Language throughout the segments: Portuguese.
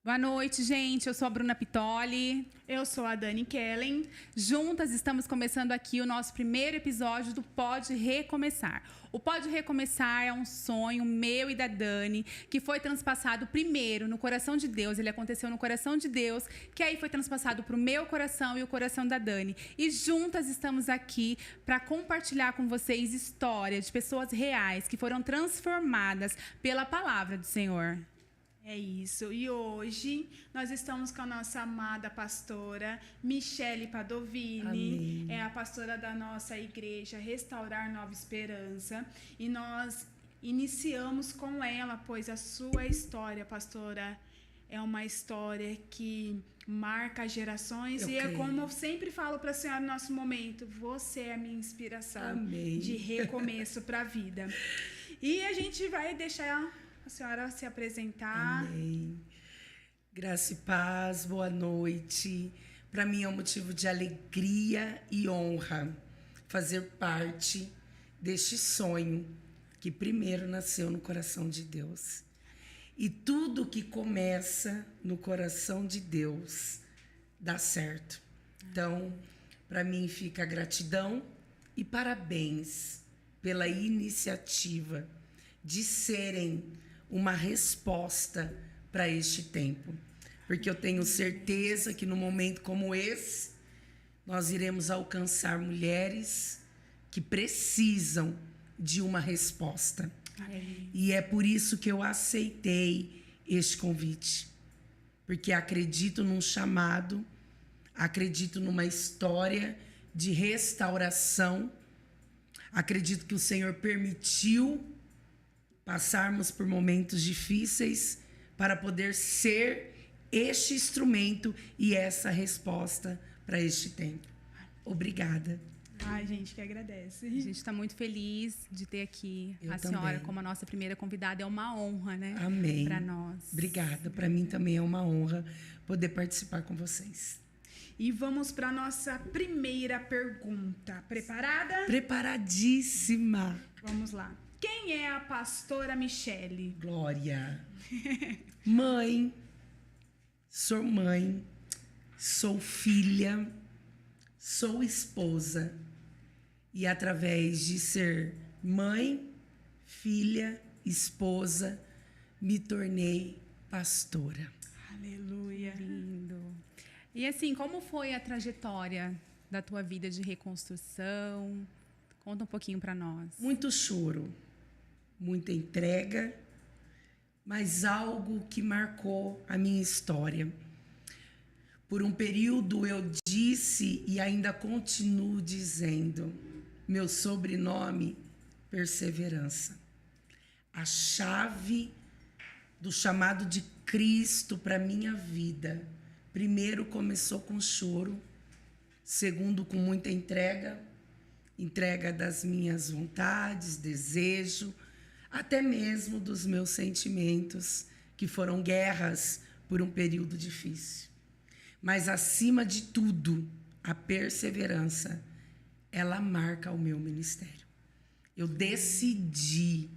Boa noite, gente. Eu sou a Bruna Pitoli. Eu sou a Dani Kellen. Juntas estamos começando aqui o nosso primeiro episódio do Pode Recomeçar. O Pode Recomeçar é um sonho meu e da Dani, que foi transpassado primeiro no coração de Deus. Ele aconteceu no coração de Deus, que aí foi transpassado para o meu coração e o coração da Dani. E juntas estamos aqui para compartilhar com vocês histórias de pessoas reais que foram transformadas pela palavra do Senhor. É isso. E hoje nós estamos com a nossa amada pastora Michele Padovini. Amém. É a pastora da nossa igreja Restaurar Nova Esperança. E nós iniciamos com ela, pois a sua história, pastora, é uma história que marca gerações. Eu e creio. É como eu sempre falo para a senhora no nosso momento, você é a minha inspiração. Amém. De recomeço para a vida. E a gente vai deixar a senhora se apresentar. Amém. Graça e paz, boa noite. Para mim é um motivo de alegria e honra fazer parte deste sonho que primeiro nasceu no coração de Deus. E tudo que começa no coração de Deus dá certo. Então, para mim fica gratidão e parabéns pela iniciativa de serem uma resposta para este tempo. Porque eu tenho certeza que num momento como esse, nós iremos alcançar mulheres que precisam de uma resposta. Amém. E é por isso que eu aceitei este convite. Porque acredito num chamado, acredito numa história de restauração. Acredito que o Senhor permitiu passarmos por momentos difíceis para poder ser este instrumento e essa resposta para este tempo. Obrigada. Ai, gente, que agradece. A gente está muito feliz de ter aqui Eu a senhora também. como a nossa primeira convidada. É uma honra, né? Amém. Para nós. Obrigada. Para mim também é uma honra poder participar com vocês. E vamos para nossa primeira pergunta. Preparada? Preparadíssima. Vamos lá. Quem é a pastora Michele? Glória. Mãe, sou filha, sou esposa. E através de ser mãe, filha, esposa, me tornei pastora. Aleluia. Lindo. E assim, como foi a trajetória da tua vida de reconstrução? Conta um pouquinho para nós. Muito choro, muita entrega, mas algo que marcou a minha história. Por um período eu disse e ainda continuo dizendo, meu sobrenome, perseverança. A chave do chamado de Cristo para minha vida, primeiro começou com choro, segundo com muita entrega das minhas vontades, desejo, até mesmo dos meus sentimentos, que foram guerras por um período difícil. Mas, acima de tudo, a perseverança, ela marca o meu ministério. Eu decidi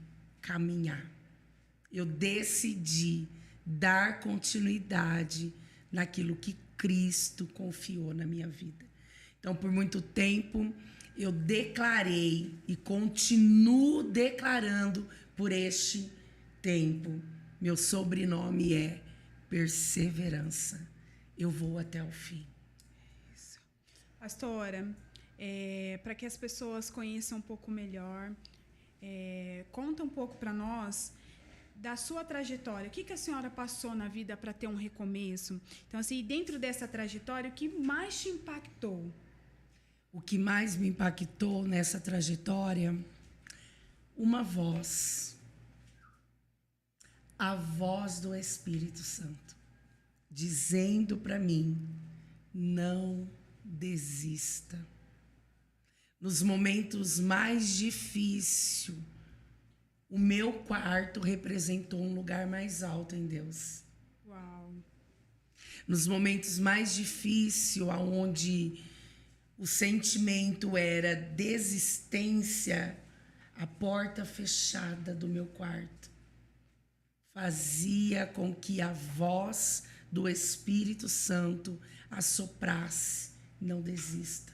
caminhar. Eu decidi dar continuidade naquilo que Cristo confiou na minha vida. Então, por muito tempo, eu declarei e continuo declarando por este tempo. Meu sobrenome é Perseverança. Eu vou até o fim. Isso. Pastora, para que as pessoas conheçam um pouco melhor, conta um pouco para nós da sua trajetória. O que a senhora passou na vida para ter um recomeço? Então, assim, dentro dessa trajetória, o que mais te impactou? O que mais me impactou nessa trajetória, uma voz. A voz do Espírito Santo, dizendo para mim, não desista. Nos momentos mais difíceis, o meu quarto representou um lugar mais alto em Deus. Uau! Nos momentos mais difíceis, onde o sentimento era desistência, a porta fechada do meu quarto fazia com que a voz do Espírito Santo assoprasse, não desista.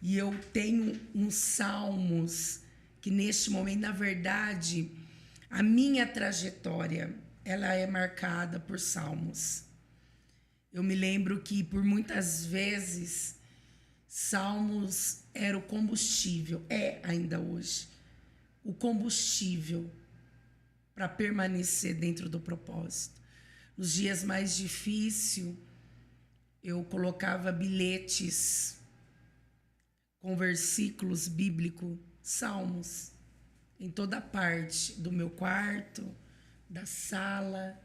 E eu tenho uns salmos que neste momento, na verdade, a minha trajetória, ela é marcada por salmos. Eu me lembro que por muitas vezes salmos era o combustível, é ainda hoje, o combustível para permanecer dentro do propósito. Nos dias mais difíceis, eu colocava bilhetes com versículos bíblicos, salmos, em toda parte do meu quarto, da sala,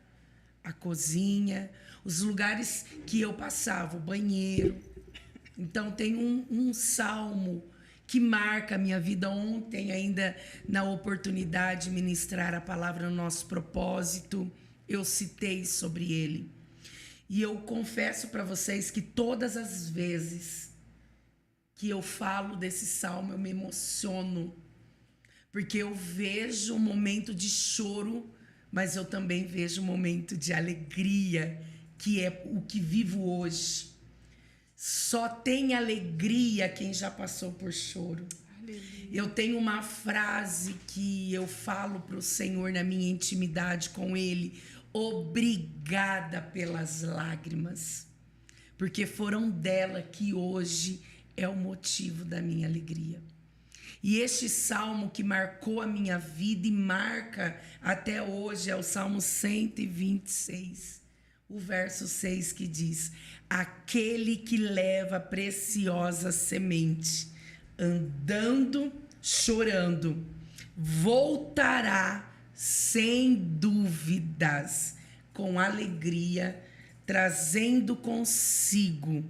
a cozinha, os lugares que eu passava, o banheiro. Então, tem um salmo que marca a minha vida. Ontem, ainda na oportunidade de ministrar a palavra no nosso propósito, eu citei sobre ele. E eu confesso para vocês que todas as vezes que eu falo desse salmo, eu me emociono, porque eu vejo um momento de choro, mas eu também vejo um momento de alegria, que é o que vivo hoje. Só tem alegria quem já passou por choro. Aleluia. Eu tenho uma frase que eu falo para o Senhor na minha intimidade com Ele: obrigada pelas lágrimas, porque foram dela que hoje é o motivo da minha alegria. E este salmo que marcou a minha vida e marca até hoje é o Salmo 126, o verso 6, que diz: aquele que leva preciosa semente, andando, chorando, voltará sem dúvidas, com alegria, trazendo consigo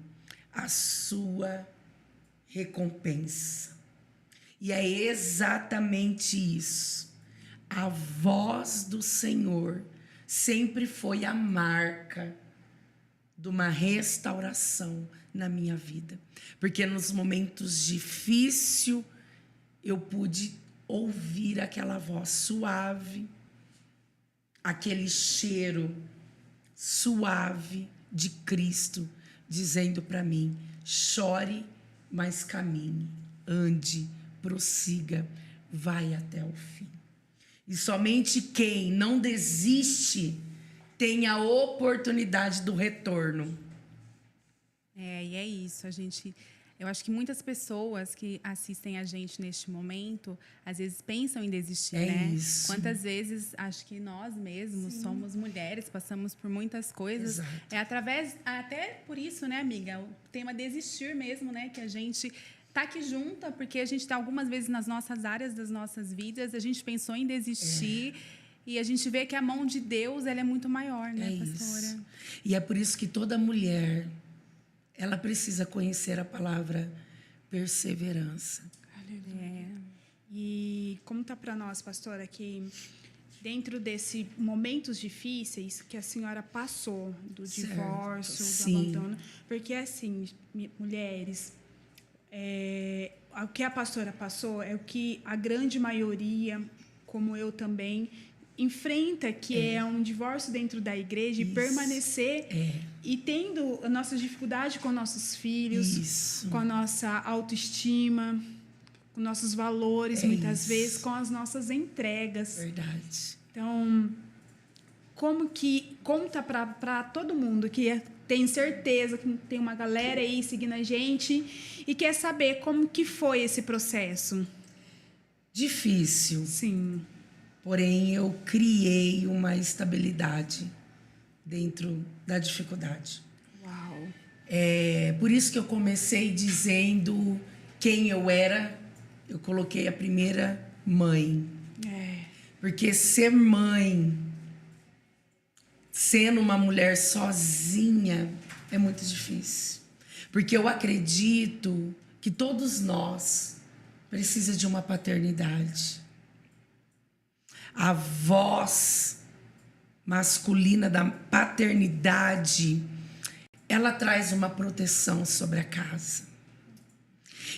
a sua recompensa. E é exatamente isso. A voz do Senhor sempre foi a marca de uma restauração na minha vida. Porque nos momentos difíceis eu pude ouvir aquela voz suave, aquele cheiro suave de Cristo, dizendo para mim: chore, mas caminhe, ande, prossiga, vai até o fim. E somente quem não desiste tem a oportunidade do retorno. E é isso, eu acho que muitas pessoas que assistem a gente neste momento, às vezes pensam em desistir, né? Isso. Quantas vezes, acho que nós mesmos somos mulheres, passamos por muitas coisas. Exato. Até por isso, né, amiga? O tema desistir mesmo, né? Que a gente tá aqui junta, porque a gente tá algumas vezes nas nossas áreas das nossas vidas, a gente pensou em desistir. E a gente vê que a mão de Deus, ela é muito maior, né, pastora? Isso. E é por isso que toda mulher, ela precisa conhecer a palavra perseverança. E como está para nós, pastora, que dentro desses momentos difíceis que a senhora passou, do divórcio, do abandono, porque assim, mulheres, o que a pastora passou é o que a grande maioria, como eu também, enfrenta, que é um divórcio dentro da igreja. Isso. E permanecer e tendo a nossa dificuldade com nossos filhos, isso, com a nossa autoestima, com nossos valores, muitas vezes com as nossas entregas. Verdade. Então, como que conta para todo mundo que tem certeza que tem uma galera aí seguindo a gente e quer saber como que foi esse processo? Difícil. Sim. Porém, eu criei uma estabilidade dentro da dificuldade. Uau! Por isso que eu comecei dizendo quem eu era. Eu coloquei a primeira mãe. Porque ser mãe, sendo uma mulher sozinha, é muito difícil. Porque eu acredito que todos nós precisamos de uma paternidade. A voz masculina da paternidade, ela traz uma proteção sobre a casa.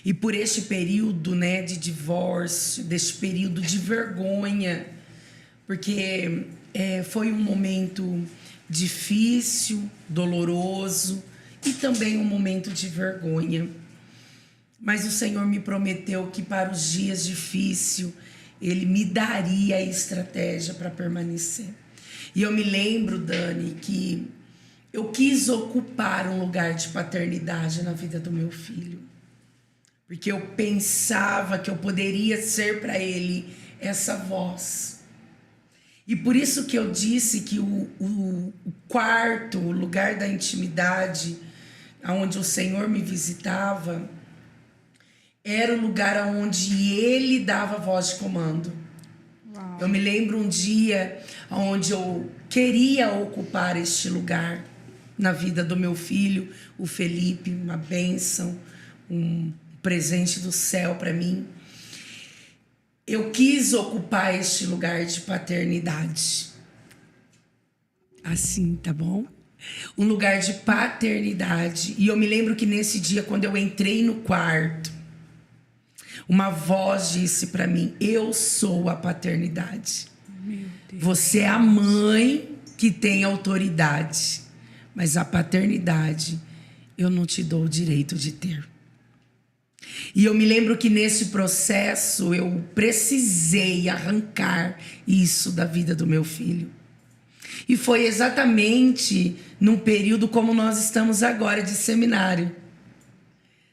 E por este período, né, de divórcio, deste período de vergonha, porque foi um momento difícil, doloroso e também um momento de vergonha. Mas o Senhor me prometeu que para os dias difíceis Ele me daria a estratégia para permanecer. E eu me lembro, Dani, que eu quis ocupar um lugar de paternidade na vida do meu filho. Porque eu pensava que eu poderia ser para ele essa voz. E por isso que eu disse que o quarto, o lugar da intimidade, onde o Senhor me visitava, era o lugar onde Ele dava voz de comando. Uau. Eu me lembro um dia onde eu queria ocupar este lugar na vida do meu filho, o Felipe, uma bênção, um presente do céu para mim. Eu quis ocupar este lugar de paternidade. Assim, tá bom? Um lugar de paternidade. E eu me lembro que nesse dia, quando eu entrei no quarto, uma voz disse para mim: eu sou a paternidade. Meu Deus. Você é a mãe que tem autoridade, mas a paternidade eu não te dou o direito de ter. E eu me lembro que nesse processo eu precisei arrancar isso da vida do meu filho. E foi exatamente num período como nós estamos agora, de seminário.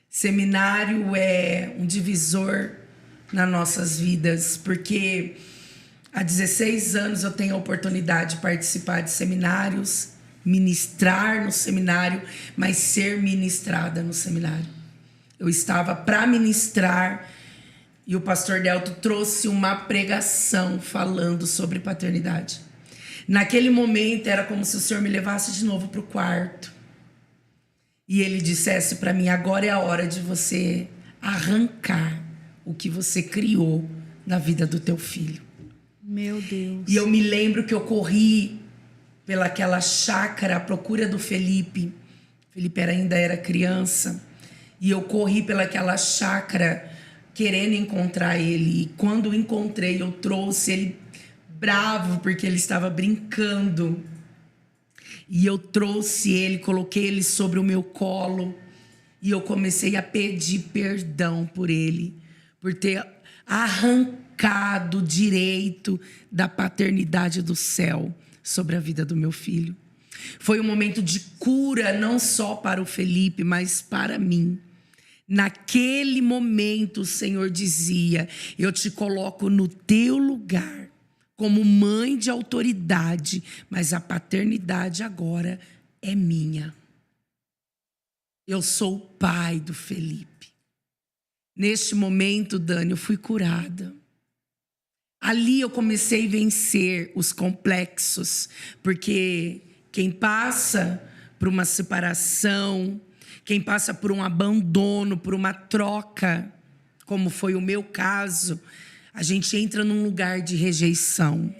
Seminário é um divisor nas nossas vidas, porque há 16 anos eu tenho a oportunidade de participar de seminários, ministrar no seminário, mas ser ministrada no seminário. Eu estava para ministrar e o pastor Delto trouxe uma pregação falando sobre paternidade. Naquele momento era como se o Senhor me levasse de novo para o quarto e Ele dissesse para mim: agora é a hora de você arrancar o que você criou na vida do teu filho. Meu Deus. E eu me lembro que eu corri pelaquela chácara à procura do Felipe. Felipe ainda era criança. E eu corri pelaquela chácara querendo encontrar ele. E quando o encontrei, eu trouxe ele bravo, porque ele estava brincando. E eu trouxe ele, coloquei ele sobre o meu colo. E eu comecei a pedir perdão por ele, por ter arrancado o direito da paternidade do céu sobre a vida do meu filho. Foi um momento de cura, não só para o Felipe, mas para mim. Naquele momento o Senhor dizia: eu te coloco no teu lugar como mãe de autoridade, mas a paternidade agora é minha. Eu sou o pai do Felipe. Neste momento, Dani, eu fui curada. Ali eu comecei a vencer os complexos, porque quem passa por uma separação, quem passa por um abandono, por uma troca, como foi o meu caso, a gente entra num lugar de rejeição.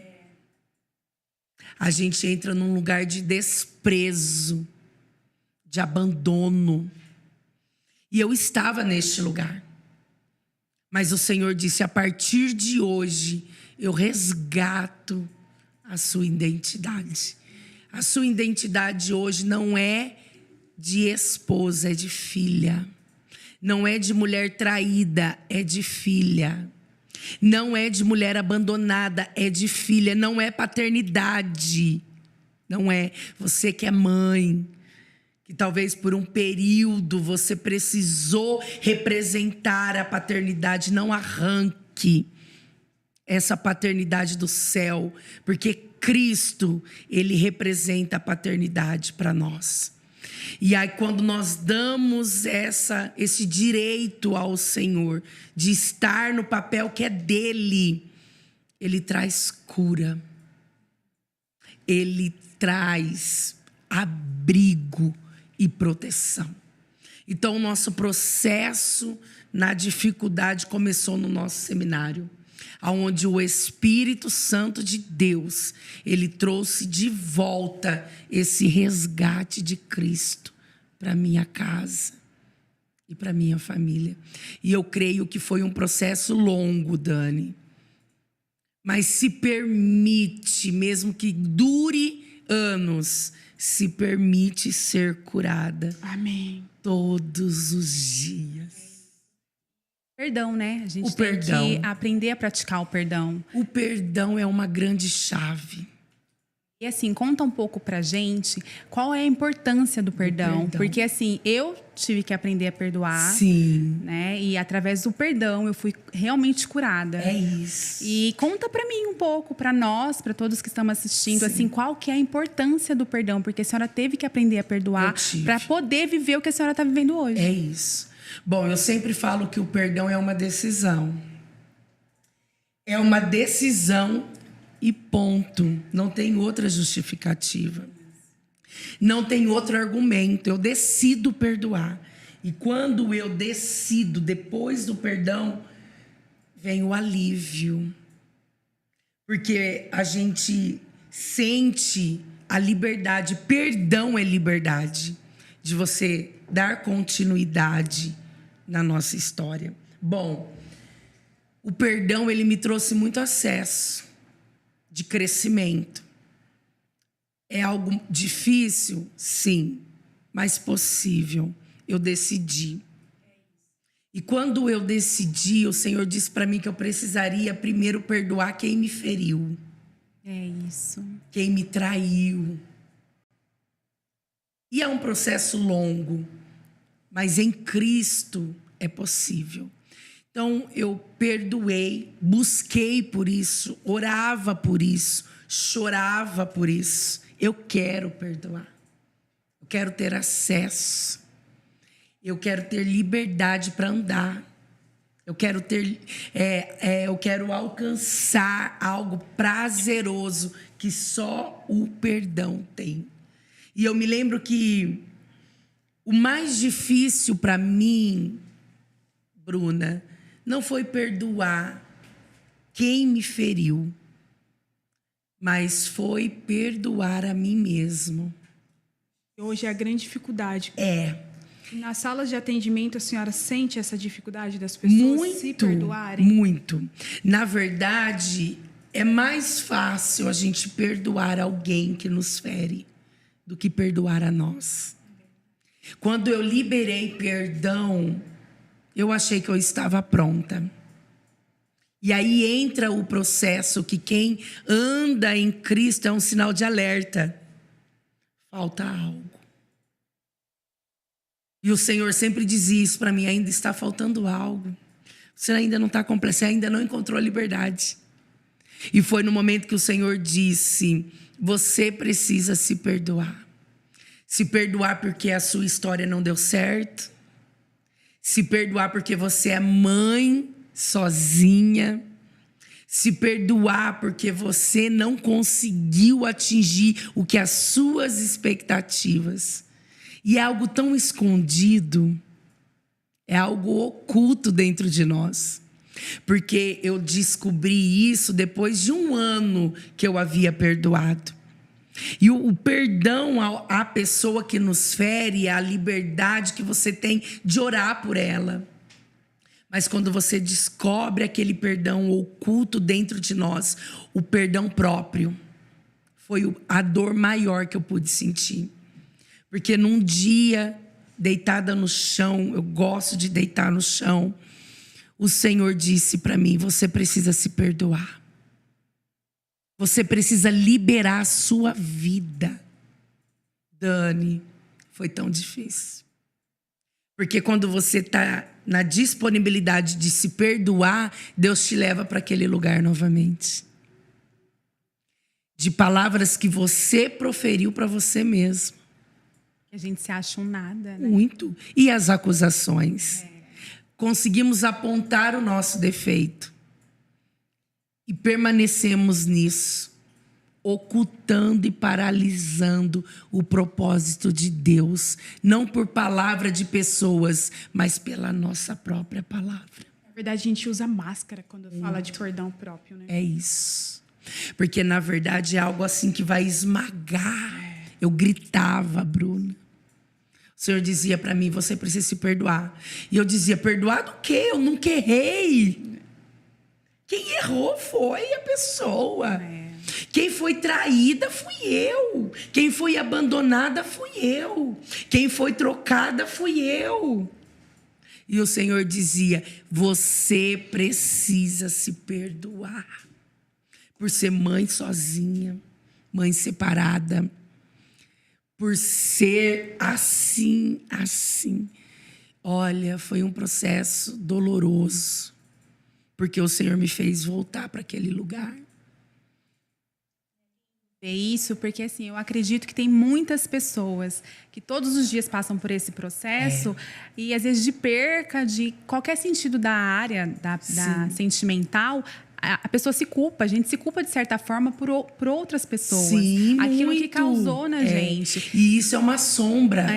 A gente entra num lugar de desprezo, de abandono. E eu estava neste lugar. Mas o Senhor disse: a partir de hoje, eu resgato a sua identidade. A sua identidade hoje não é de esposa, é de filha. Não é de mulher traída, é de filha. Não é de mulher abandonada, é de filha. Não é paternidade. Não é. Você que é mãe, que talvez por um período você precisou representar a paternidade, não arranque essa paternidade do céu, porque Cristo, Ele representa a paternidade para nós. E aí quando nós damos esse direito ao Senhor de estar no papel que é dele, Ele traz cura, Ele traz abrigo e proteção. Então o nosso processo na dificuldade começou no nosso seminário, onde o Espírito Santo de Deus, Ele trouxe de volta esse resgate de Cristo para minha casa e para minha família. E eu creio que foi um processo longo, Dani. Mas se permite, mesmo que dure anos, se permite ser curada. Amém. Todos os dias. Perdão, né? A gente O tem perdão. que aprender a praticar o perdão. O perdão é uma grande chave. E assim, conta um pouco pra gente qual é a importância do perdão. perdão. Porque assim, eu tive que aprender a perdoar. Sim, Né? E através do perdão eu fui realmente curada. é isso. E conta pra mim um pouco, pra nós, pra todos que estamos assistindo, Sim. assim, qual que é a importância do perdão, porque a senhora teve que aprender a perdoar Eu tive. pra poder viver o que a senhora tá vivendo hoje. É isso. Bom, eu sempre falo que o perdão é uma decisão. É uma decisão e ponto. Não tem outra justificativa. Não tem outro argumento. Eu decido perdoar. E quando eu decido, depois do perdão, vem o alívio. Porque a gente sente a liberdade. Perdão é liberdade de você dar continuidade na nossa história. Bom, o perdão, ele me trouxe muito acesso de crescimento. É algo difícil? Sim, mas possível. Eu decidi. E quando eu decidi, o Senhor disse para mim que eu precisaria primeiro perdoar quem me feriu, É isso. quem me traiu. E é um processo longo, mas em Cristo é possível. Então eu perdoei, busquei por isso, orava por isso, chorava por isso. Eu quero perdoar. Eu quero ter acesso. Eu quero ter liberdade para andar. Eu quero ter, eu quero alcançar algo prazeroso que só o perdão tem. E eu me lembro que o mais difícil para mim, Bruna, não foi perdoar quem me feriu, mas foi perdoar a mim mesmo. Hoje é a grande dificuldade. É. Nas salas de atendimento, a senhora sente essa dificuldade das pessoas se perdoarem? Muito. Na verdade, é mais fácil a gente perdoar alguém que nos fere do que perdoar a nós. Quando eu liberei perdão, eu achei que eu estava pronta. E aí entra o processo que quem anda em Cristo é um sinal de alerta. Falta algo. E o Senhor sempre dizia isso para mim, ainda está faltando algo. Você ainda não está completo, você ainda não encontrou a liberdade. E foi no momento que o Senhor disse, você precisa se perdoar. Se perdoar porque a sua história não deu certo. Se perdoar porque você é mãe sozinha. Se perdoar porque você não conseguiu atingir o que as suas expectativas. E é algo tão escondido, é algo oculto dentro de nós. Porque eu descobri isso depois de 1 ano que eu havia perdoado. E o perdão à pessoa que nos fere é a liberdade que você tem de orar por ela. Mas quando você descobre aquele perdão oculto dentro de nós, o perdão próprio, foi a dor maior que eu pude sentir. Porque num dia, deitada no chão, eu gosto de deitar no chão, o Senhor disse para mim, você precisa se perdoar. Você precisa liberar a sua vida. Dani, foi tão difícil. Porque quando você está na disponibilidade de se perdoar, Deus te leva para aquele lugar novamente. De palavras que você proferiu para você mesmo. A gente se acha um nada, né? Muito. E as acusações? Conseguimos apontar o nosso defeito. E permanecemos nisso, ocultando e paralisando o propósito de Deus. Não por palavra de pessoas, mas pela nossa própria palavra. Na verdade, a gente usa máscara quando fala de perdão próprio, né? É isso. Porque, na verdade, é algo assim que vai esmagar. Eu gritava, Bruna. O Senhor dizia para mim, você precisa se perdoar. E eu dizia, perdoar do quê? Eu nunca errei. Quem errou foi a pessoa. Quem foi traída fui eu. Quem foi abandonada fui eu. Quem foi trocada fui eu. E o Senhor dizia: você precisa se perdoar. Por ser mãe sozinha, mãe separada. Por ser assim. Olha, foi um processo doloroso. Porque o Senhor me fez voltar para aquele lugar. É isso, porque assim, eu acredito que tem muitas pessoas que todos os dias passam por esse processo e às vezes de perca de qualquer sentido da área da sentimental, a pessoa se culpa, a gente se culpa de certa forma por outras pessoas. Sim, aquilo muito. que causou na gente. E isso é uma sombra.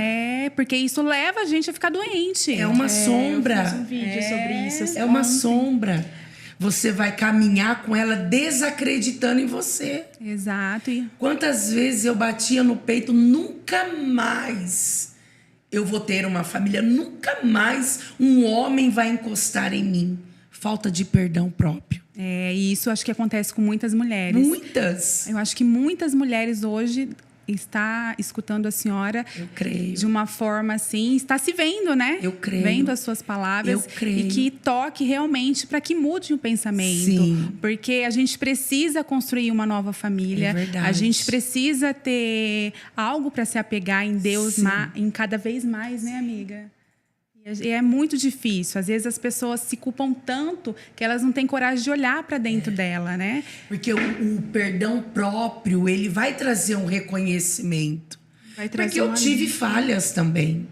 Porque isso leva a gente a ficar doente. É uma sombra. Eu fiz um vídeo sobre isso. É uma sombra. Você vai caminhar com ela desacreditando em você. Exato. Quantas vezes eu batia no peito, nunca mais eu vou ter uma família, nunca mais um homem vai encostar em mim. Falta de perdão próprio. E isso acho que acontece com muitas mulheres. Muitas. Eu acho que muitas mulheres hoje está escutando a senhora, eu creio, de uma forma assim, está se vendo, né? Eu creio. Vendo as suas palavras. Eu creio. E que toque realmente para que mude o pensamento. Sim. Porque a gente precisa construir uma nova família. É verdade. A gente precisa ter algo para se apegar em Deus em cada vez mais, né, amiga? E é muito difícil. Às vezes as pessoas se culpam tanto que elas não têm coragem de olhar para dentro dela, né? Porque o perdão próprio, ele vai trazer um reconhecimento. Porque eu tive falhas também.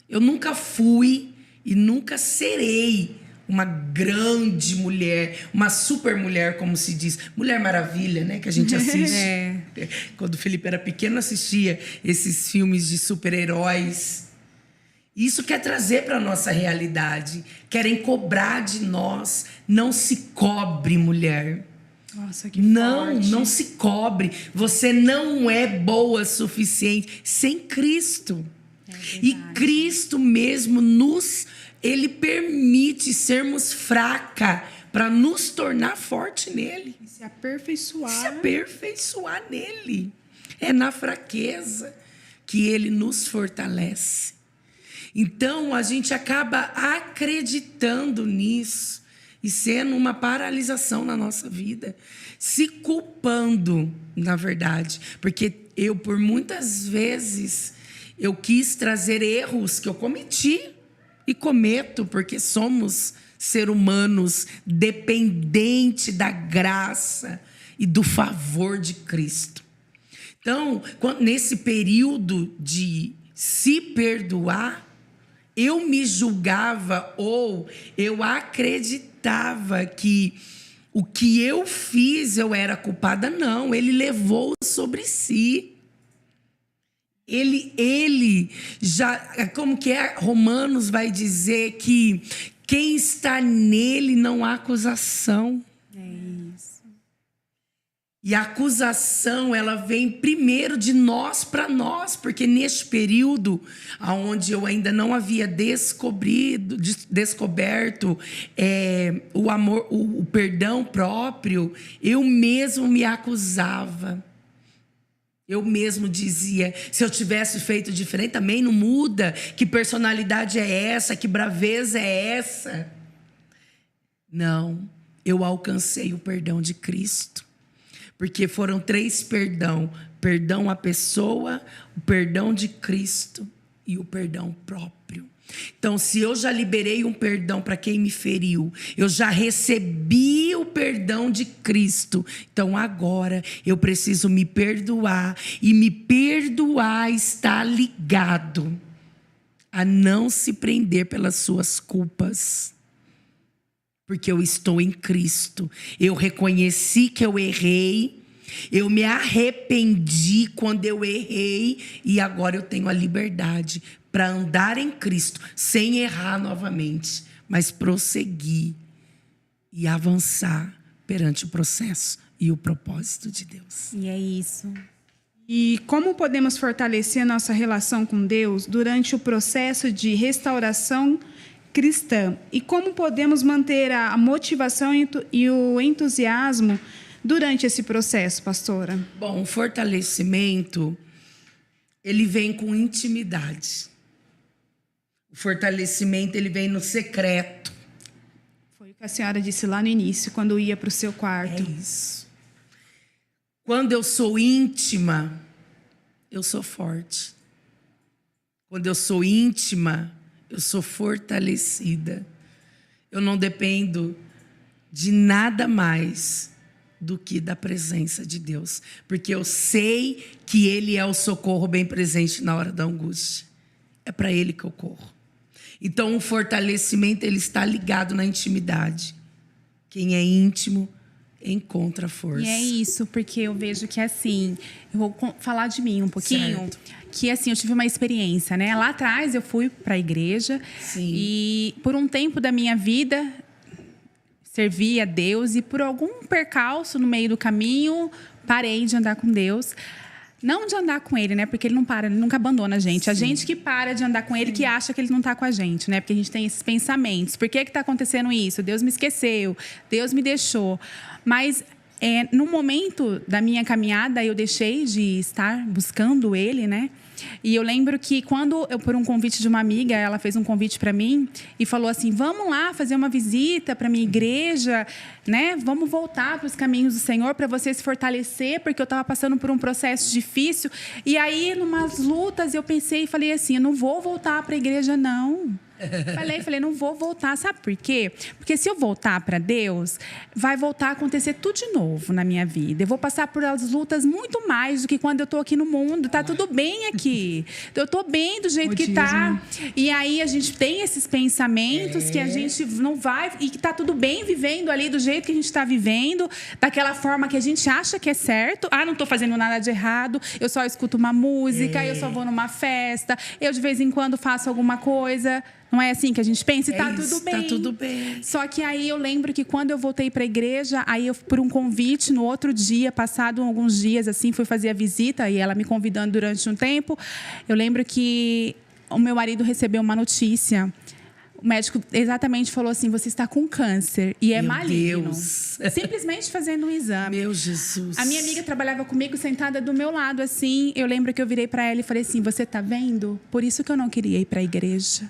Eu nunca fui e nunca serei uma grande mulher, uma super mulher, como se diz. Mulher Maravilha, né? Que a gente assiste. Quando o Felipe era pequeno, assistia esses filmes de super-heróis. Isso quer trazer para a nossa realidade. Querem cobrar de nós. Não se cobre, mulher. Nossa, que forte. Não se cobre. Você não é boa o suficiente sem Cristo. E Cristo mesmo Ele permite sermos fraca para nos tornar forte nele. E se aperfeiçoar. Se aperfeiçoar nele. É na fraqueza que ele nos fortalece. Então, a gente acaba acreditando nisso e sendo uma paralisação na nossa vida. Se culpando, na verdade. Porque eu, por muitas vezes, eu quis trazer erros que eu cometi e cometo, porque somos seres humanos dependentes da graça e do favor de Cristo. Então, nesse período de se perdoar, eu me julgava ou eu acreditava que o que eu fiz eu era culpada. Não, ele levou sobre si. Ele já, como que é? Romanos vai dizer que quem está nele não há acusação. É isso. E a acusação, ela vem primeiro de nós para nós, porque neste período, onde eu ainda não havia descoberto o amor, o perdão próprio, eu mesmo me acusava. Eu mesmo dizia, se eu tivesse feito diferente, também não muda. Que personalidade é essa? Que braveza é essa? Não, eu alcancei o perdão de Cristo. Porque foram 3 perdão. Perdão à pessoa, o perdão de Cristo e o perdão próprio. Então, se eu já liberei um perdão para quem me feriu, eu já recebi o perdão de Cristo. Então, agora eu preciso me perdoar. E me perdoar está ligado a não se prender pelas suas culpas. Porque eu estou em Cristo. Eu reconheci que eu errei. Eu me arrependi quando eu errei. E agora eu tenho a liberdade para andar em Cristo. Sem errar novamente. Mas prosseguir. E avançar perante o processo e o propósito de Deus. E é isso. E como podemos fortalecer a nossa relação com Deus durante o processo de restauração cristã? E como podemos manter a motivação e o entusiasmo durante esse processo, pastora? Bom, o fortalecimento, ele vem com intimidade. O fortalecimento, ele vem no secreto. Foi o que a senhora disse lá no início, quando ia para o seu quarto. É isso. Quando eu sou íntima, eu sou forte. Quando eu sou íntima, eu sou fortalecida. Eu não dependo de nada mais do que da presença de Deus. Porque eu sei que Ele é o socorro bem presente na hora da angústia. É para Ele que eu corro. Então, o fortalecimento, ele está ligado na intimidade. Quem é íntimo encontra força. E é isso, porque eu vejo que assim, eu vou falar de mim um pouquinho, Certo. que assim, eu tive uma experiência, né? Lá atrás eu fui para a igreja. Sim. E por um tempo da minha vida servi a Deus e por algum percalço no meio do caminho parei de andar com Deus. Não de andar com ele, né? Porque ele não para, ele nunca abandona a gente. Sim. A gente que para de andar com ele, que acha que ele não tá com a gente, né? Porque a gente tem esses pensamentos. Por que tá acontecendo isso? Deus me esqueceu, Deus me deixou. Mas no momento da minha caminhada, eu deixei de estar buscando ele, né? E eu lembro que quando eu, por um convite de uma amiga, ela fez um convite para mim e falou assim: vamos lá fazer uma visita para minha igreja, né? Vamos voltar para os caminhos do Senhor para você se fortalecer, porque eu estava passando por um processo difícil. E aí, numas lutas, eu pensei e falei assim: eu não vou voltar para a igreja, não. Falei, não vou voltar. Sabe por quê? Porque se eu voltar para Deus, vai voltar a acontecer tudo de novo na minha vida. Eu vou passar por as lutas muito mais do que quando eu tô aqui no mundo. Tá tudo bem aqui. Eu tô bem do jeito que tá. E aí a gente tem esses pensamentos que a gente não vai... E que tá tudo bem vivendo ali do jeito que a gente tá vivendo. Daquela forma que a gente acha que é certo. Ah, não tô fazendo nada de errado. Eu só escuto uma música. Eu só vou numa festa. Eu de vez em quando faço alguma coisa... Não é assim que a gente pensa? E tá tudo bem. Tá tudo bem. Só que aí eu lembro que quando eu voltei para a igreja, aí eu, por um convite, no outro dia, passado alguns dias, assim, fui fazer a visita, e ela me convidando durante um tempo, eu lembro que o meu marido recebeu uma notícia. O médico exatamente falou assim: você está com câncer e é maligno. Deus. Simplesmente fazendo um exame. Meu Jesus. A minha amiga trabalhava comigo, sentada do meu lado, assim. Eu lembro que eu virei para ela e falei assim: você tá vendo? Por isso que eu não queria ir para a igreja.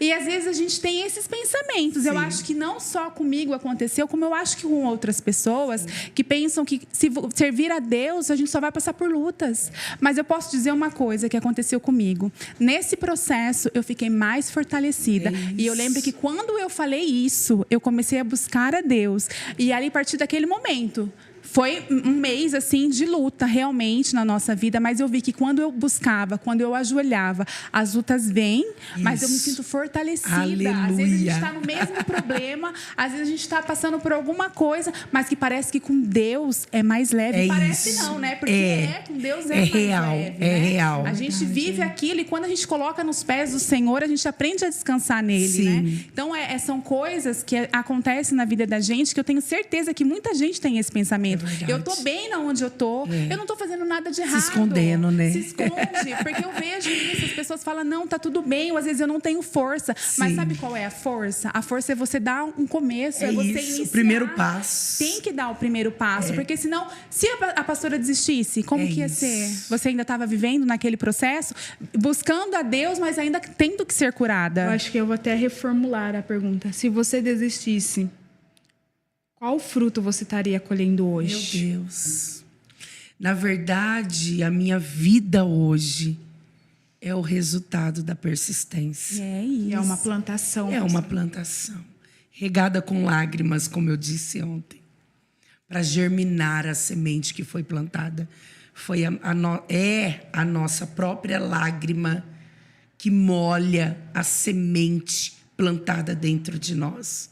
E às vezes a gente tem esses pensamentos. Sim. Eu acho que não só comigo aconteceu, como eu acho que com outras pessoas que pensam que se servir a Deus, a gente só vai passar por lutas. Mas eu posso dizer uma coisa que aconteceu comigo. Nesse processo, eu fiquei mais fortalecida. E eu lembro que quando eu falei isso, eu comecei a buscar a Deus. E ali, a partir daquele momento... Foi um mês, assim, de luta, realmente, na nossa vida. Mas eu vi que quando eu buscava, quando eu ajoelhava, as lutas vêm, mas eu me sinto fortalecida. Aleluia. Às vezes a gente está no mesmo problema, às vezes a gente está passando por alguma coisa, mas que parece que com Deus é mais leve. Parece não, né? Porque com Deus é mais real, leve. É real. A gente vive aquilo e quando a gente coloca nos pés do Senhor, a gente aprende a descansar nele, Sim. né? Então, são coisas que acontecem na vida da gente que eu tenho certeza que muita gente tem esse pensamento. Eu tô bem na onde eu tô. Eu não tô fazendo nada de errado. Se escondendo, né? Se esconde. Porque eu vejo isso. As pessoas falam, não, tá tudo bem. Ou às vezes eu não tenho força. Sim. Mas sabe qual é a força? A força é você dar um começo. É você iniciar. O primeiro passo. Tem que dar o primeiro passo. Porque senão, se a pastora desistisse, como que ia ser? Você ainda estava vivendo naquele processo, buscando a Deus, mas ainda tendo que ser curada. Eu acho que eu vou até reformular a pergunta. Se você desistisse, qual fruto você estaria colhendo hoje? Meu Deus. Na verdade, a minha vida hoje é o resultado da persistência. É isso. É uma plantação. É uma plantação. Regada com lágrimas, como eu disse ontem. Para germinar a semente que foi plantada. Foi a nossa própria lágrima que molha a semente plantada dentro de nós.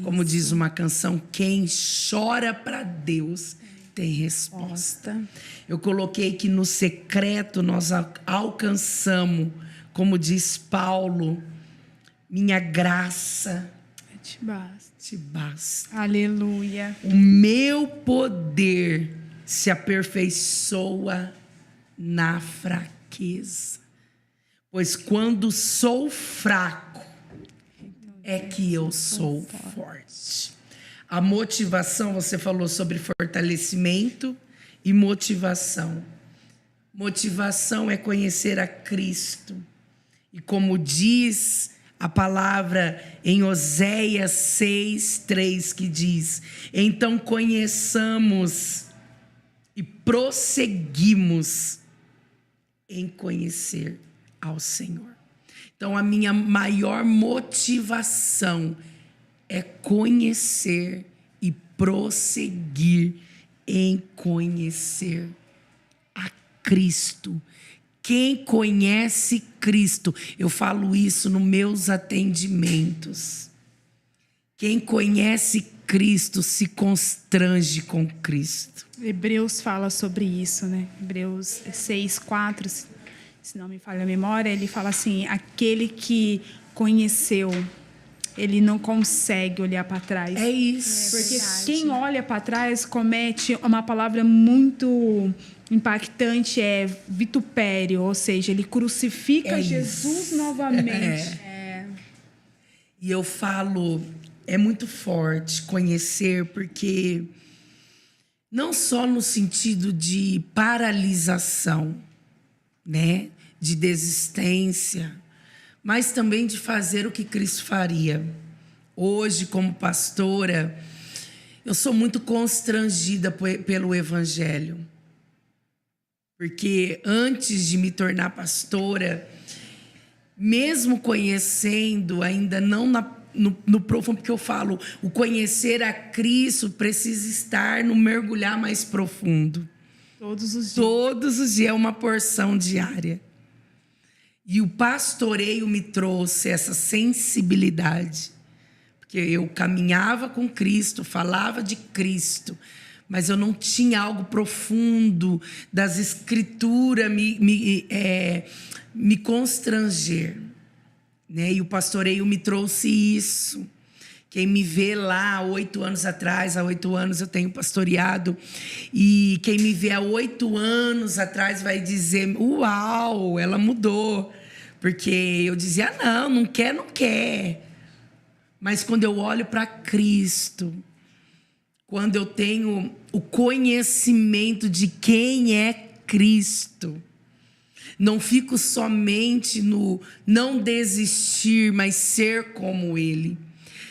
Como diz uma canção, quem chora para Deus tem resposta. Eu coloquei que no secreto nós alcançamos, como diz Paulo, minha graça te basta. Te basta. Aleluia. O meu poder se aperfeiçoa na fraqueza. Pois quando sou fraco, é que eu sou forte. A motivação, você falou sobre fortalecimento e motivação. Motivação é conhecer a Cristo. E como diz a palavra em Oséias 6:3, que diz: então conheçamos e prosseguimos em conhecer ao Senhor. Então a minha maior motivação é conhecer e prosseguir em conhecer a Cristo. Quem conhece Cristo, eu falo isso nos meus atendimentos. Quem conhece Cristo se constrange com Cristo. Hebreus fala sobre isso, né? Hebreus 6:4, se não me falha a memória, ele fala assim: aquele que conheceu, ele não consegue olhar para trás. É isso. Porque quem olha para trás comete uma palavra muito impactante, é vitupério, ou seja, ele crucifica Jesus novamente. E eu falo, é muito forte conhecer, porque não só no sentido de paralisação, né, de desistência, mas também de fazer o que Cristo faria. Hoje, como pastora, eu sou muito constrangida pelo Evangelho. Porque antes de me tornar pastora, mesmo conhecendo, ainda não no profundo, porque eu falo, o conhecer a Cristo precisa estar no mergulhar mais profundo. Todos os dias. Todos os dias é uma porção diária. E o pastoreio me trouxe essa sensibilidade. Porque eu caminhava com Cristo, falava de Cristo, mas eu não tinha algo profundo das Escrituras me constranger, né? E o pastoreio me trouxe isso. Quem me vê lá há 8 anos atrás, há 8 anos eu tenho pastoreado, e quem me vê há 8 anos atrás vai dizer: uau, ela mudou. Porque eu dizia: não quer. Mas quando eu olho para Cristo, quando eu tenho o conhecimento de quem é Cristo, não fico somente no não desistir, mas ser como Ele.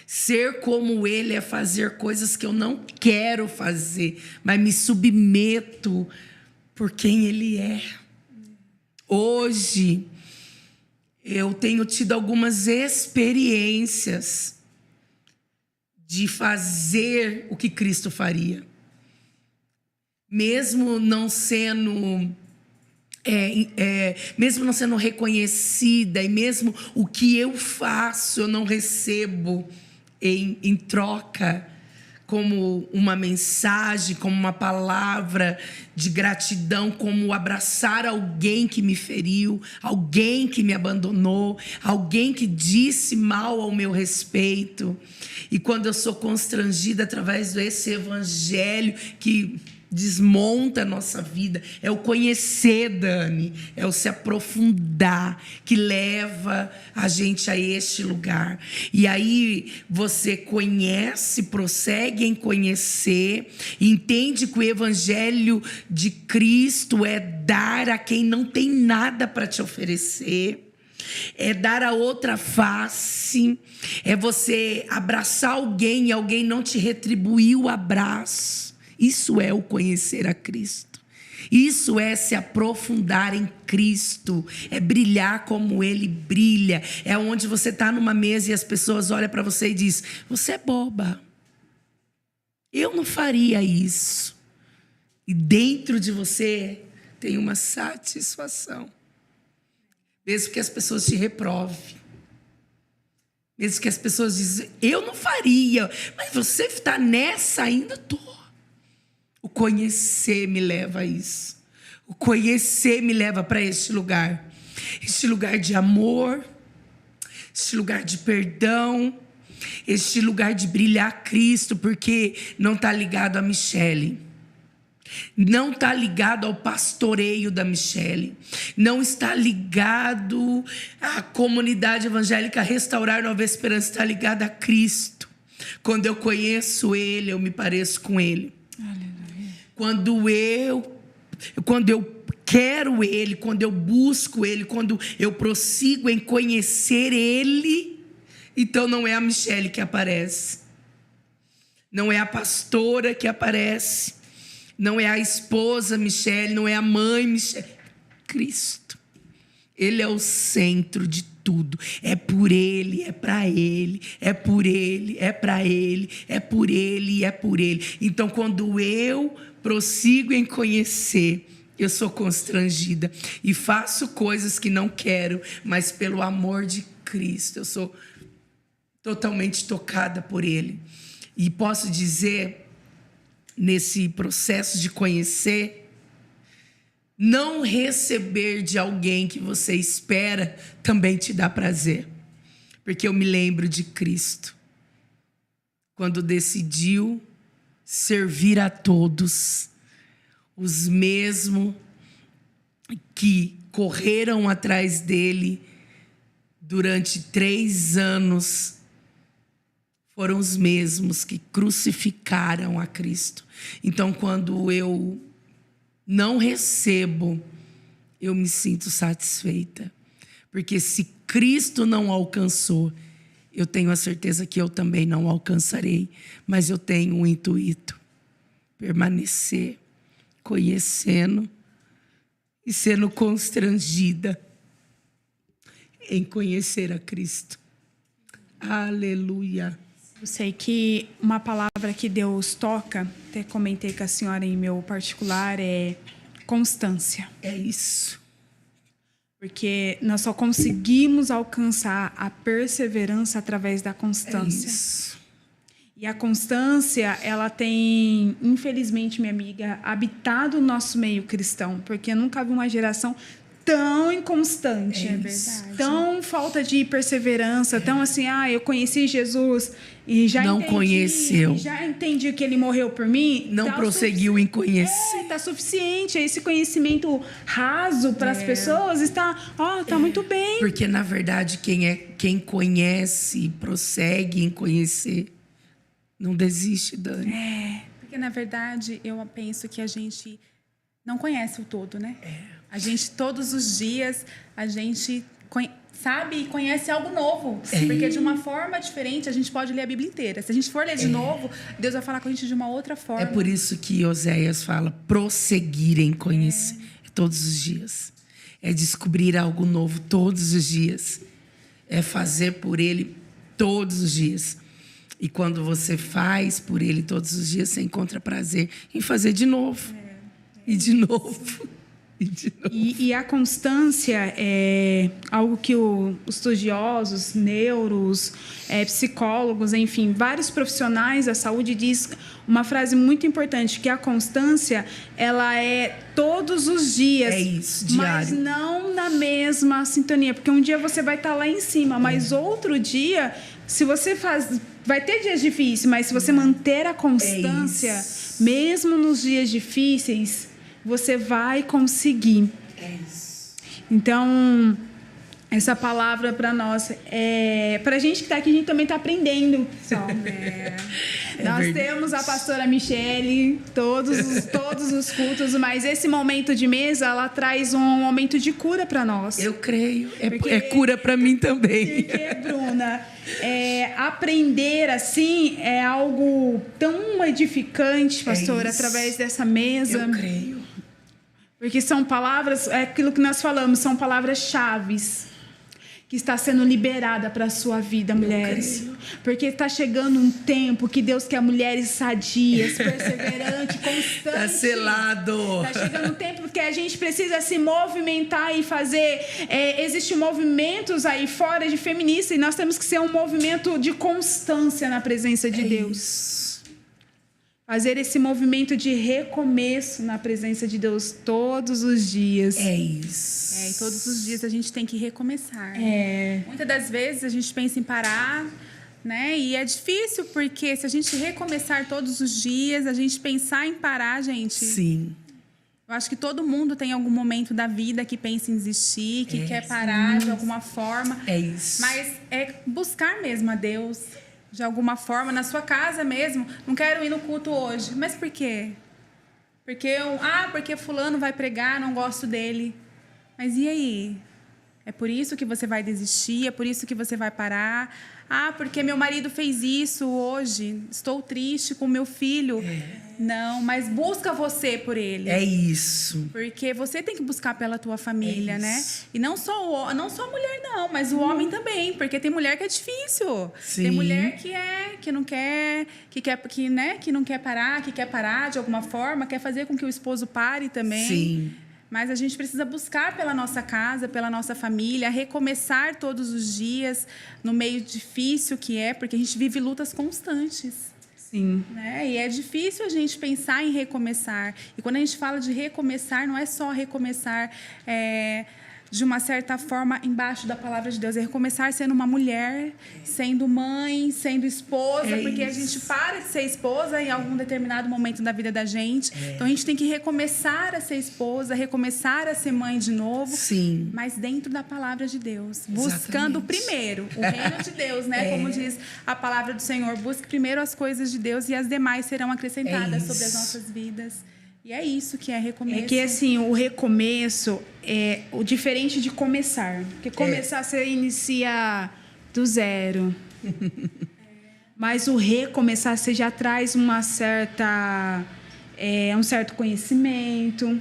Ser como Ele é fazer coisas que eu não quero fazer, mas me submeto por quem Ele é. Hoje, eu tenho tido algumas experiências de fazer o que Cristo faria. Mesmo não sendo reconhecida, e mesmo o que eu faço eu não recebo em troca, como uma mensagem, como uma palavra de gratidão, como abraçar alguém que me feriu, alguém que me abandonou, alguém que disse mal ao meu respeito. E quando eu sou constrangida através desse evangelho que desmonta a nossa vida, é o conhecer, Dani, é o se aprofundar que leva a gente a este lugar. E aí você conhece, prossegue em conhecer, entende que o evangelho de Cristo é dar a quem não tem nada para te oferecer, é dar a outra face, é você abraçar alguém e alguém não te retribuir o abraço. Isso é o conhecer a Cristo. Isso é se aprofundar em Cristo. É brilhar como Ele brilha. É onde você está numa mesa e as pessoas olham para você e dizem: você é boba. Eu não faria isso. E dentro de você tem uma satisfação. Mesmo que as pessoas te reprovem. Mesmo que as pessoas dizem: eu não faria. Mas você está nessa ainda? Estou. O conhecer me leva a isso. O conhecer me leva para este lugar. Este lugar de amor. Este lugar de perdão. Este lugar de brilhar Cristo. Porque não está ligado a Michele. Não está ligado ao pastoreio da Michele. Não está ligado à comunidade evangélica Restaurar Nova Esperança. Está ligado a Cristo. Quando eu conheço Ele, eu me pareço com Ele. Aleluia. Quando eu quero Ele, quando eu busco Ele, quando eu prossigo em conhecer Ele, então não é a Michele que aparece, não é a pastora que aparece, não é a esposa Michele, não é a mãe Michele, Cristo. Ele é o centro de tudo. É por Ele, é para Ele, é por Ele, é para Ele, é por Ele e é por Ele. Então, quando eu prossigo em conhecer, eu sou constrangida e faço coisas que não quero, mas pelo amor de Cristo, eu sou totalmente tocada por Ele. E posso dizer, nesse processo de conhecer, não receber de alguém que você espera também te dá prazer. Porque eu me lembro de Cristo, quando decidiu servir a todos, os mesmos que correram atrás dele durante 3 anos, foram os mesmos que crucificaram a Cristo. Então, quando eu não recebo, eu me sinto satisfeita. Porque se Cristo não alcançou, eu tenho a certeza que eu também não alcançarei. Mas eu tenho um intuito: permanecer conhecendo e sendo constrangida em conhecer a Cristo. Aleluia. Eu sei que uma palavra que Deus toca, até comentei com a senhora em meu particular, é constância. É isso. Porque nós só conseguimos alcançar a perseverança através da É constância. isso. E a constância, ela tem, infelizmente, minha amiga, habitado o nosso meio cristão. Porque eu nunca vi uma geração tão inconstante. É verdade. Tão falta de perseverança, tão assim, eu conheci Jesus e já Não conheceu. Já entendi que ele morreu por mim. Não prosseguiu em conhecer. Está suficiente. Esse conhecimento raso para as pessoas está muito bem. Porque, na verdade, quem conhece e prossegue em conhecer, não desiste, Dani. Porque, na verdade, eu penso que a gente não conhece o todo, né? A gente, todos os dias, a gente sabe e conhece algo novo. Porque, de uma forma diferente, a gente pode ler a Bíblia inteira. Se a gente for ler de novo, Deus vai falar com a gente de uma outra forma. É por isso que Oséias fala prosseguir em conhecer todos os dias. É descobrir algo novo todos os dias. É fazer por Ele todos os dias. E quando você faz por Ele todos os dias, você encontra prazer em fazer de novo. E de novo. E de novo. E a constância é algo que os estudiosos, neuros, psicólogos, enfim, vários profissionais da saúde diz uma frase muito importante, que a constância, ela é todos os dias. É isso, diário. Mas não na mesma sintonia, porque um dia você vai estar lá em cima, mas outro dia, se você vai ter dias difíceis, mas se você manter a constância, mesmo nos dias difíceis, você vai conseguir. É isso. Então, essa palavra para nós, para a gente que está aqui, a gente também está aprendendo. Nós temos a pastora Michele, todos os cultos, mas esse momento de mesa, ela traz um momento de cura para nós. Eu creio. É cura para mim também. Porque, Bruna, aprender assim é algo tão edificante, pastora, através dessa mesa. Eu creio. Porque são palavras, é aquilo que nós falamos, são palavras-chaves que está sendo liberada para a sua vida, mulheres. Porque está chegando um tempo que Deus quer mulheres sadias, perseverantes, constantes. Está selado. Está chegando um tempo que a gente precisa se movimentar e fazer... Existem movimentos aí fora de feminista e nós temos que ser um movimento de constância na presença de Deus. Isso. Fazer esse movimento de recomeço na presença de Deus todos os dias. É isso. E todos os dias a gente tem que recomeçar. Muitas das vezes a gente pensa em parar, né? E é difícil, porque se a gente recomeçar todos os dias, a gente pensar em parar, gente... Sim. Eu acho que todo mundo tem algum momento da vida que pensa em desistir, que quer parar de alguma forma. É isso. Mas é buscar mesmo a Deus. de alguma forma, na sua casa mesmo. Não quero ir no culto hoje. Mas por quê? Porque fulano vai pregar, não gosto dele. Mas e aí? É por isso que você vai desistir? É por isso que você vai parar? Porque meu marido fez isso hoje. Estou triste com meu filho. Não, mas busca você por ele. É isso. Porque você tem que buscar pela tua família, né? E não só a mulher, não, mas o homem também. Porque tem mulher que é difícil. Sim. Tem mulher que não quer, que não quer parar, que quer parar de alguma forma, quer fazer com que o esposo pare também. Sim. Mas a gente precisa buscar pela nossa casa, pela nossa família, recomeçar todos os dias no meio difícil que é, porque a gente vive lutas constantes. Sim. Né? E é difícil a gente pensar em recomeçar. E quando a gente fala de recomeçar, não é só recomeçar de uma certa forma embaixo da palavra de Deus. É recomeçar sendo uma mulher, sendo mãe, sendo esposa, porque a gente para de ser esposa em algum determinado momento da vida da gente. Então a gente tem que recomeçar a ser esposa, recomeçar a ser mãe de novo. Sim. Mas dentro da palavra de Deus. Buscando primeiro o reino de Deus, né? Como diz a palavra do Senhor. Busque primeiro as coisas de Deus e as demais serão acrescentadas sobre as nossas vidas. E é isso que é recomeço. É que, assim, o recomeço é o diferente de começar. Porque começar, você inicia do zero. Mas o recomeçar, você já traz uma certa... um certo conhecimento.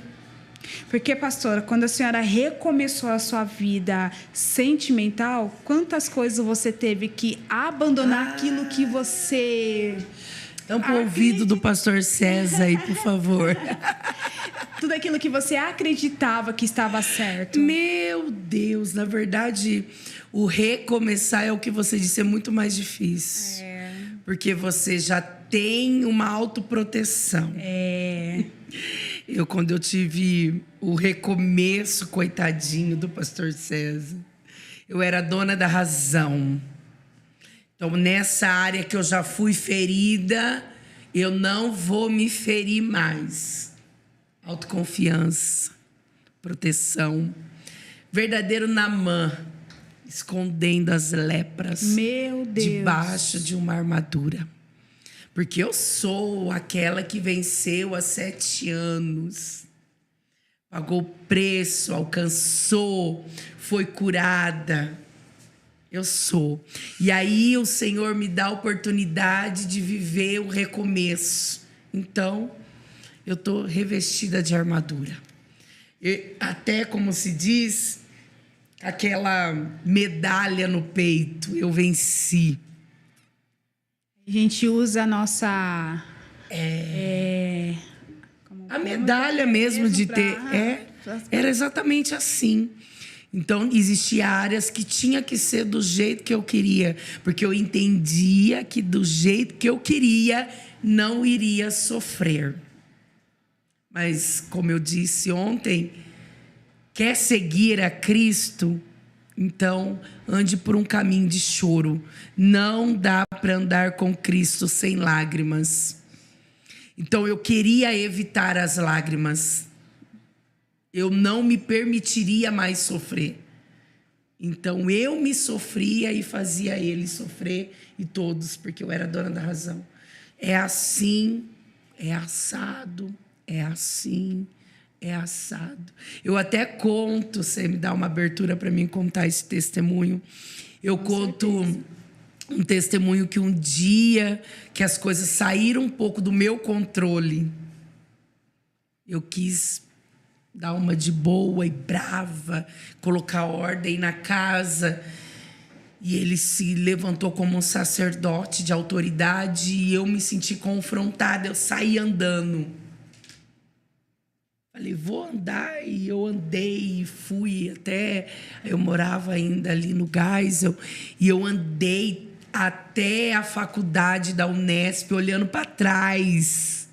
Porque, pastora, quando a senhora recomeçou a sua vida sentimental, quantas coisas você teve que abandonar aquilo que você... Tampa o ouvido do pastor César aí, por favor. Tudo aquilo que você acreditava que estava certo. Meu Deus, na verdade, o recomeçar é o que você disse, é muito mais difícil. Porque você já tem uma autoproteção. Quando eu tive o recomeço, coitadinho do pastor César, eu era dona da razão. Então, nessa área que eu já fui ferida, eu não vou me ferir mais. Autoconfiança, proteção. Verdadeiro Naamã, escondendo as lepras. Meu Deus. Debaixo de uma armadura. Porque eu sou aquela que venceu há 7 anos. Pagou o preço, alcançou, foi curada. Eu sou. E aí o Senhor me dá a oportunidade de viver o recomeço. Então, eu estou revestida de armadura. Até, como se diz, aquela medalha no peito. Eu venci. A gente usa a nossa... a medalha mesmo de ter... era exatamente assim. Então, existiam áreas que tinha que ser do jeito que eu queria. Porque eu entendia que do jeito que eu queria, não iria sofrer. Mas, como eu disse ontem, quer seguir a Cristo? Então, ande por um caminho de choro. Não dá para andar com Cristo sem lágrimas. Então, eu queria evitar as lágrimas. Eu não me permitiria mais sofrer. Então, eu me sofria e fazia ele sofrer e todos, porque eu era dona da razão. É assim, é assado, é assim, é assado. Eu até conto, você me dá uma abertura para mim contar esse testemunho. Eu conto um testemunho que um dia que as coisas saíram um pouco do meu controle, eu quis dar uma de boa e brava, colocar ordem na casa. E ele se levantou como um sacerdote de autoridade e eu me senti confrontada. Eu saí andando. Falei, vou andar. E eu andei e fui até... Eu morava ainda ali no Geisel. E eu andei até a faculdade da Unesp, olhando para trás.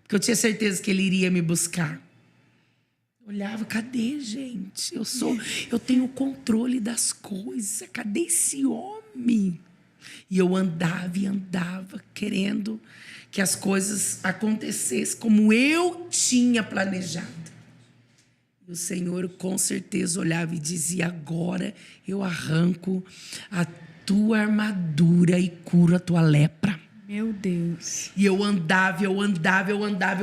Porque eu tinha certeza que ele iria me buscar. Olhava, cadê, gente? Eu tenho o controle das coisas. Cadê esse homem? E eu andava e andava, querendo que as coisas acontecessem como eu tinha planejado. E o Senhor, com certeza, olhava e dizia, agora eu arranco tua armadura e curo a tua lepra. Meu Deus. E eu andava, eu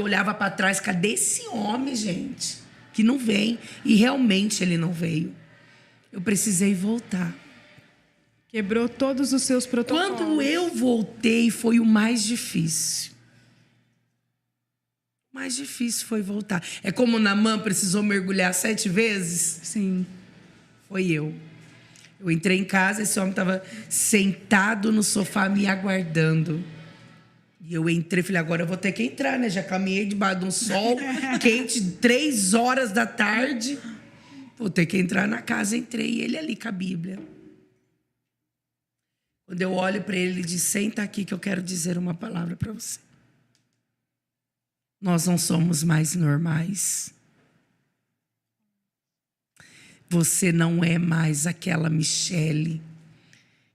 olhava para trás. Cadê esse homem, gente? Que não vem. E realmente ele não veio. Eu precisei voltar. Quebrou todos os seus protocolos. Quando eu voltei, foi o mais difícil. O mais difícil foi voltar. É como Naamã precisou mergulhar 7 vezes? Sim. Foi eu. Eu entrei em casa, esse homem estava sentado no sofá me aguardando. E eu entrei, falei, agora eu vou ter que entrar, né? Já caminhei debaixo de um sol quente, 3 horas da tarde. Vou ter que entrar na casa. Entrei, e ele ali com a Bíblia. Quando eu olho para ele, ele diz, senta aqui que eu quero dizer uma palavra para você. Nós não somos mais normais. Você não é mais aquela Michele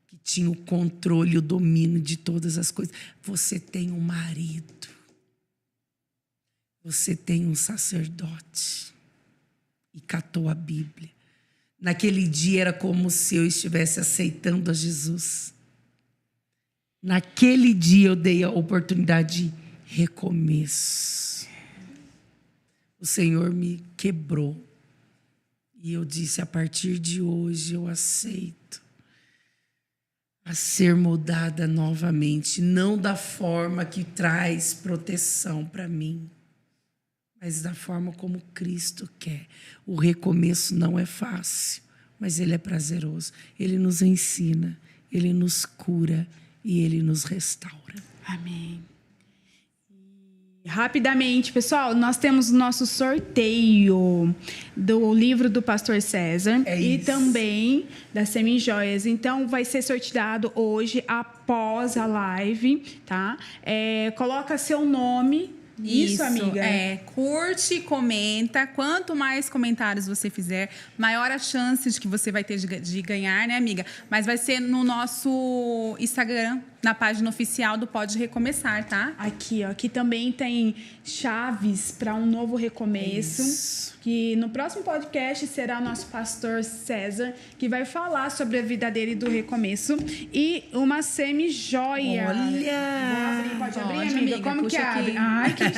que tinha o controle e o domínio de todas as coisas. Você tem um marido. Você tem um sacerdote. E catou a Bíblia. Naquele dia era como se eu estivesse aceitando a Jesus. Naquele dia eu dei a oportunidade de recomeço. O Senhor me quebrou. E eu disse, a partir de hoje eu aceito a ser moldada novamente. Não da forma que traz proteção para mim, mas da forma como Cristo quer. O recomeço não é fácil, mas ele é prazeroso. Ele nos ensina, ele nos cura e ele nos restaura. Amém. Rapidamente, pessoal, nós temos o nosso sorteio do livro do Pastor César e também das Semijoias. Então, vai ser sorteado hoje após a live, tá? Coloca seu nome. Isso, amiga. Curte, comenta. Quanto mais comentários você fizer, maior a chance de que você vai ter de ganhar, né, amiga? Mas vai ser no nosso Instagram, na página oficial do Pode Recomeçar, tá? Aqui, ó. Aqui também tem chaves para um novo recomeço. Que no próximo podcast será o nosso pastor César, que vai falar sobre a vida dele do recomeço. E uma semijoia. Olha! Pode abrir, amiga? Como que abre? Aqui. Ai, que chique.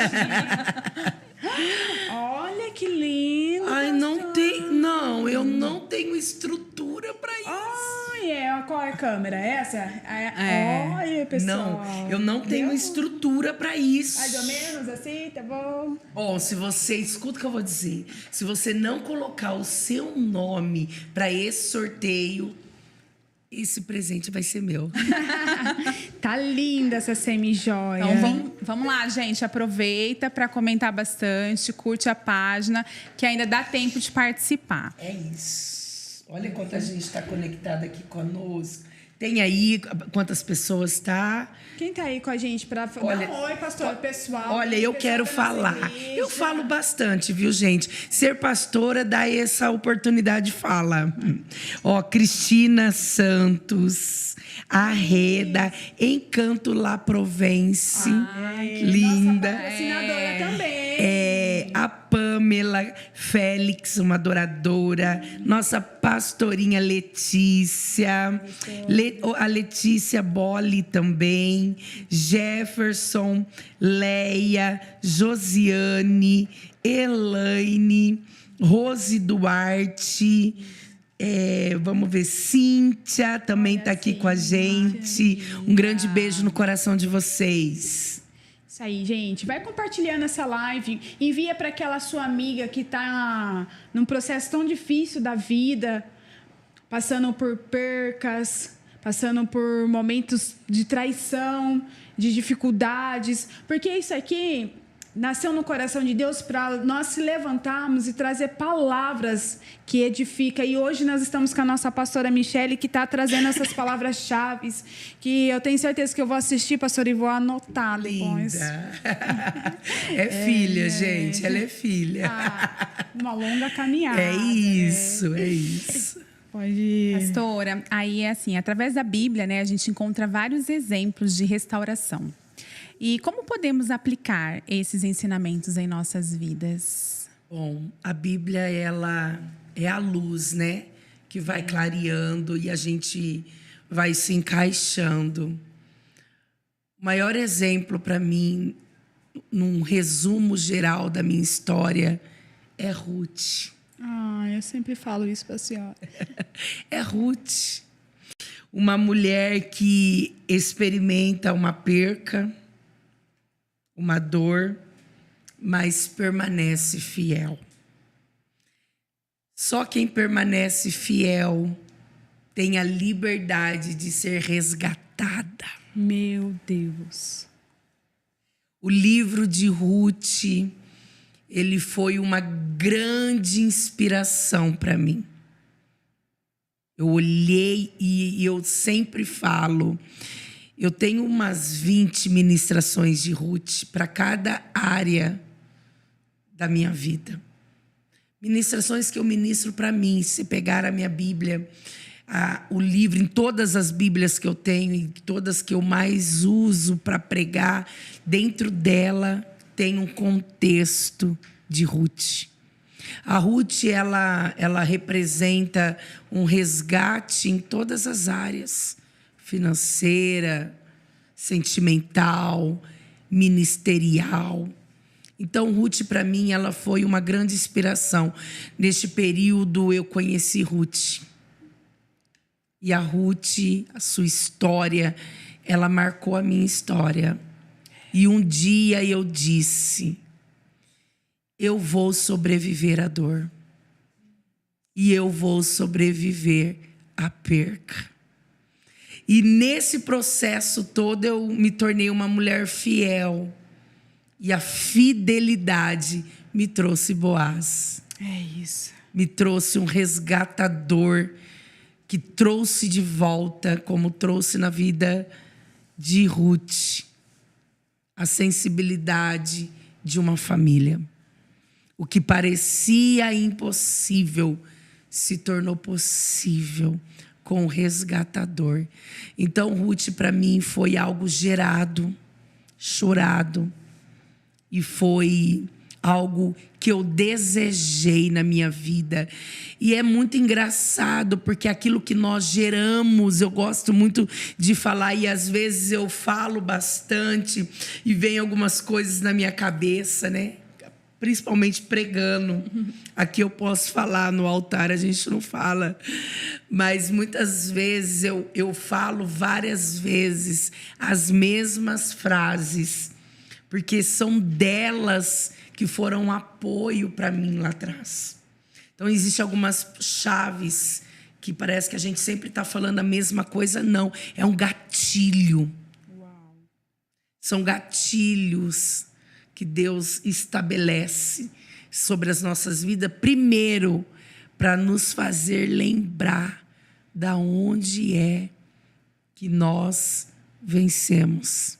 Olha que lindo. Ai, não, eu não tenho estrutura para isso. Qual é a câmera? Essa? Olha, pessoal. Não, eu não tenho estrutura para isso. Mais ou menos assim, tá bom? Bom, se você, escuta o que eu vou dizer. Se você não colocar o seu nome para esse sorteio, esse presente vai ser meu. Tá linda essa semijoia. Então vamos lá, gente. Aproveita para comentar bastante, curte a página, que ainda dá tempo de participar. É isso. Olha quanta gente está conectada aqui conosco. Tem aí quantas pessoas tá? Quem tá aí com a gente para falar? Oi, pastor, pessoal. Olha, eu quero falar. Eu falo bastante, viu, gente? Ser pastora dá essa oportunidade de fala. Ó, Cristina Santos, Arreda, Encanto La Provence. Linda. Nossa patrocinadora também. A Pamela Félix, uma adoradora. Nossa pastorinha Letícia. A Letícia Bolli também. Jefferson, Leia, Josiane, Elaine, Rose Duarte. Vamos ver, Cíntia também está aqui com a gente. Um grande beijo no coração de vocês. Isso aí, gente. Vai compartilhando essa live. Envia para aquela sua amiga que está num processo tão difícil da vida, passando por percas, passando por momentos de traição, de dificuldades. Porque isso aqui nasceu no coração de Deus para nós se levantarmos e trazer palavras que edificam. E hoje nós estamos com a nossa pastora Michele, que está trazendo essas palavras-chave, que eu tenho certeza que eu vou assistir, pastora, e vou anotar depois. Linda. É filha, gente. Ela é filha. Uma longa caminhada. É isso, é isso. Pode ir. Pastora, aí é assim, através da Bíblia, né, a gente encontra vários exemplos de restauração. E como podemos aplicar esses ensinamentos em nossas vidas? Bom, a Bíblia, ela é a luz, né? Que vai clareando e a gente vai se encaixando. O maior exemplo para mim, num resumo geral da minha história, é Ruth. Eu sempre falo isso para a senhora. É Ruth. Uma mulher que experimenta uma perca, uma dor, mas permanece fiel. Só quem permanece fiel tem a liberdade de ser resgatada. Meu Deus. O livro de Ruth, ele foi uma grande inspiração para mim. Eu olhei e eu sempre falo, eu tenho umas 20 ministrações de Ruth para cada área da minha vida. Ministrações que eu ministro para mim. Se pegar a minha Bíblia, o livro, em todas as Bíblias que eu tenho e todas que eu mais uso para pregar, dentro dela tem um contexto de Ruth. A Ruth, ela representa um resgate em todas as áreas: financeira, sentimental, ministerial. Então, Ruth, para mim, ela foi uma grande inspiração. Neste período, eu conheci Ruth. E a Ruth, a sua história, ela marcou a minha história. E um dia eu disse: eu vou sobreviver à dor. E eu vou sobreviver à perca. E nesse processo todo eu me tornei uma mulher fiel. E a fidelidade me trouxe Boaz. É isso. Me trouxe um resgatador que trouxe de volta, como trouxe na vida de Ruth, a sensibilidade de uma família. O que parecia impossível se tornou possível com o resgatador. Então, Ruth, para mim, foi algo gerado, chorado, e foi algo que eu desejei na minha vida. E é muito engraçado, porque aquilo que nós geramos, eu gosto muito de falar, e às vezes eu falo bastante, e vem algumas coisas na minha cabeça, né? Principalmente pregando. Aqui eu posso falar, no altar a gente não fala. Mas muitas vezes eu falo várias vezes as mesmas frases, porque são delas que foram um apoio para mim lá atrás. Então, existem algumas chaves que parece que a gente sempre está falando a mesma coisa. Não, é um gatilho. Uau. São gatilhos que Deus estabelece sobre as nossas vidas, primeiro, para nos fazer lembrar da onde é que nós vencemos.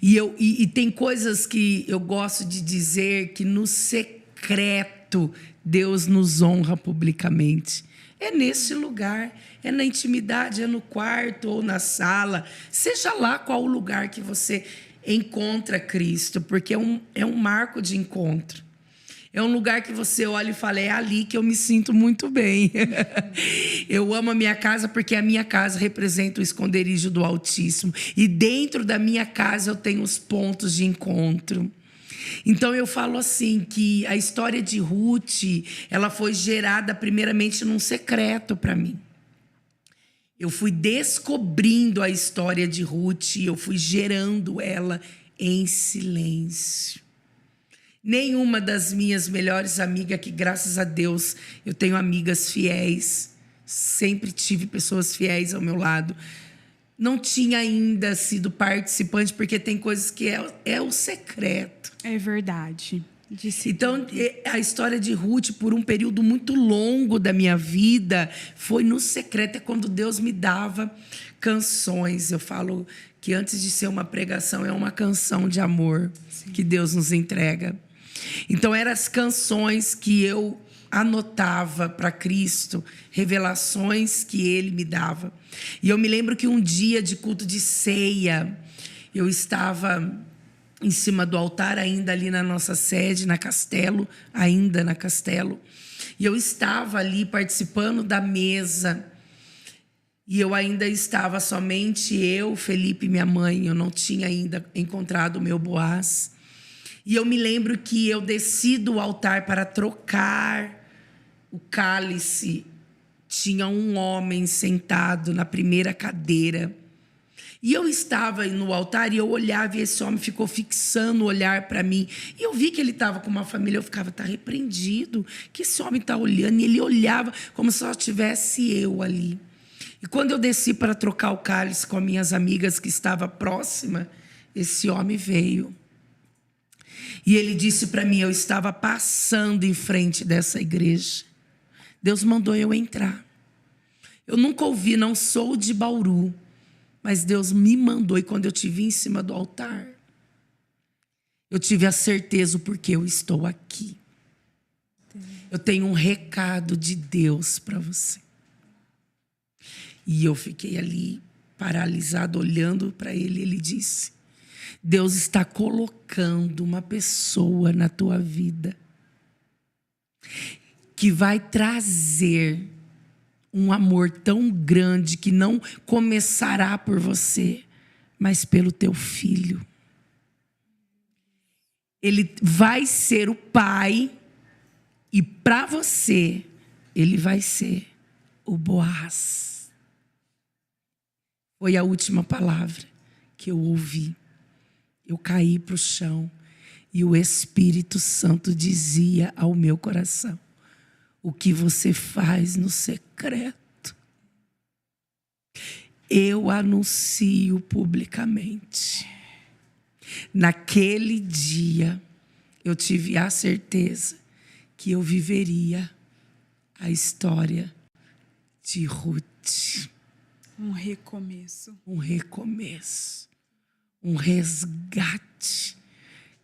E tem coisas que eu gosto de dizer que no secreto Deus nos honra publicamente. É nesse lugar, é na intimidade, é no quarto ou na sala, seja lá qual o lugar que você encontra Cristo, porque é um marco de encontro. É um lugar que você olha e fala, é ali que eu me sinto muito bem. Eu amo a minha casa porque a minha casa representa o esconderijo do Altíssimo. E dentro da minha casa eu tenho os pontos de encontro. Então eu falo assim, que a história de Ruth, ela foi gerada primeiramente num secreto para mim. Eu fui descobrindo a história de Ruth e eu fui gerando ela em silêncio. Nenhuma das minhas melhores amigas, que graças a Deus eu tenho amigas fiéis, sempre tive pessoas fiéis ao meu lado, não tinha ainda sido participante, porque tem coisas que é o secreto. É verdade. Então, a história de Ruth, por um período muito longo da minha vida, foi no secreto. É quando Deus me dava canções. Eu falo que antes de ser uma pregação, é uma canção de amor. Sim. Que Deus nos entrega. Então, eram as canções que eu anotava para Cristo, revelações que Ele me dava. E eu me lembro que um dia de culto de ceia, eu estava em cima do altar, ainda ali na nossa sede, na Castelo, ainda na Castelo. E eu estava ali participando da mesa. E eu ainda estava somente eu, Felipe e minha mãe. Eu não tinha ainda encontrado o meu Boaz. E eu me lembro que eu desci do altar para trocar o cálice. Tinha um homem sentado na primeira cadeira. E eu estava no altar e eu olhava e esse homem ficou fixando o olhar para mim. E eu vi que ele estava com uma família. Eu ficava, tá repreendido. Que esse homem está olhando. E ele olhava como se só tivesse eu ali. E quando eu desci para trocar o cálice com as minhas amigas que estava próxima, esse homem veio. E ele disse para mim, eu estava passando em frente dessa igreja. Deus mandou eu entrar. Eu nunca ouvi, não sou de Bauru. Mas Deus me mandou, e quando eu te vi em cima do altar, eu tive a certeza porque eu estou aqui. Eu tenho um recado de Deus para você. E eu fiquei ali, paralisado, olhando para ele. Ele disse, Deus está colocando uma pessoa na tua vida que vai trazer um amor tão grande que não começará por você, mas pelo teu filho. Ele vai ser o pai e para você, ele vai ser o Boaz. Foi a última palavra que eu ouvi. Eu caí para o chão e o Espírito Santo dizia ao meu coração, o que você faz no secreto, eu anuncio publicamente. Naquele dia, eu tive a certeza que eu viveria a história de Ruth. Um recomeço. Um recomeço. Um resgate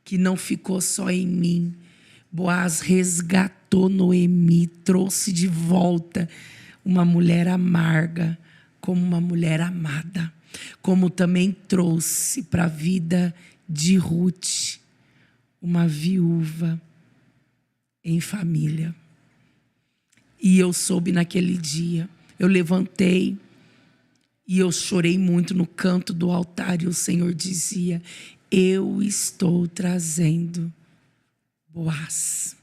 que não ficou só em mim. Boaz resgatou Noemi, trouxe de volta uma mulher amarga como uma mulher amada, como também trouxe para a vida de Ruth uma viúva em família. E eu soube naquele dia, eu levantei e eu chorei muito no canto do altar e o Senhor dizia, eu estou trazendo Boaz.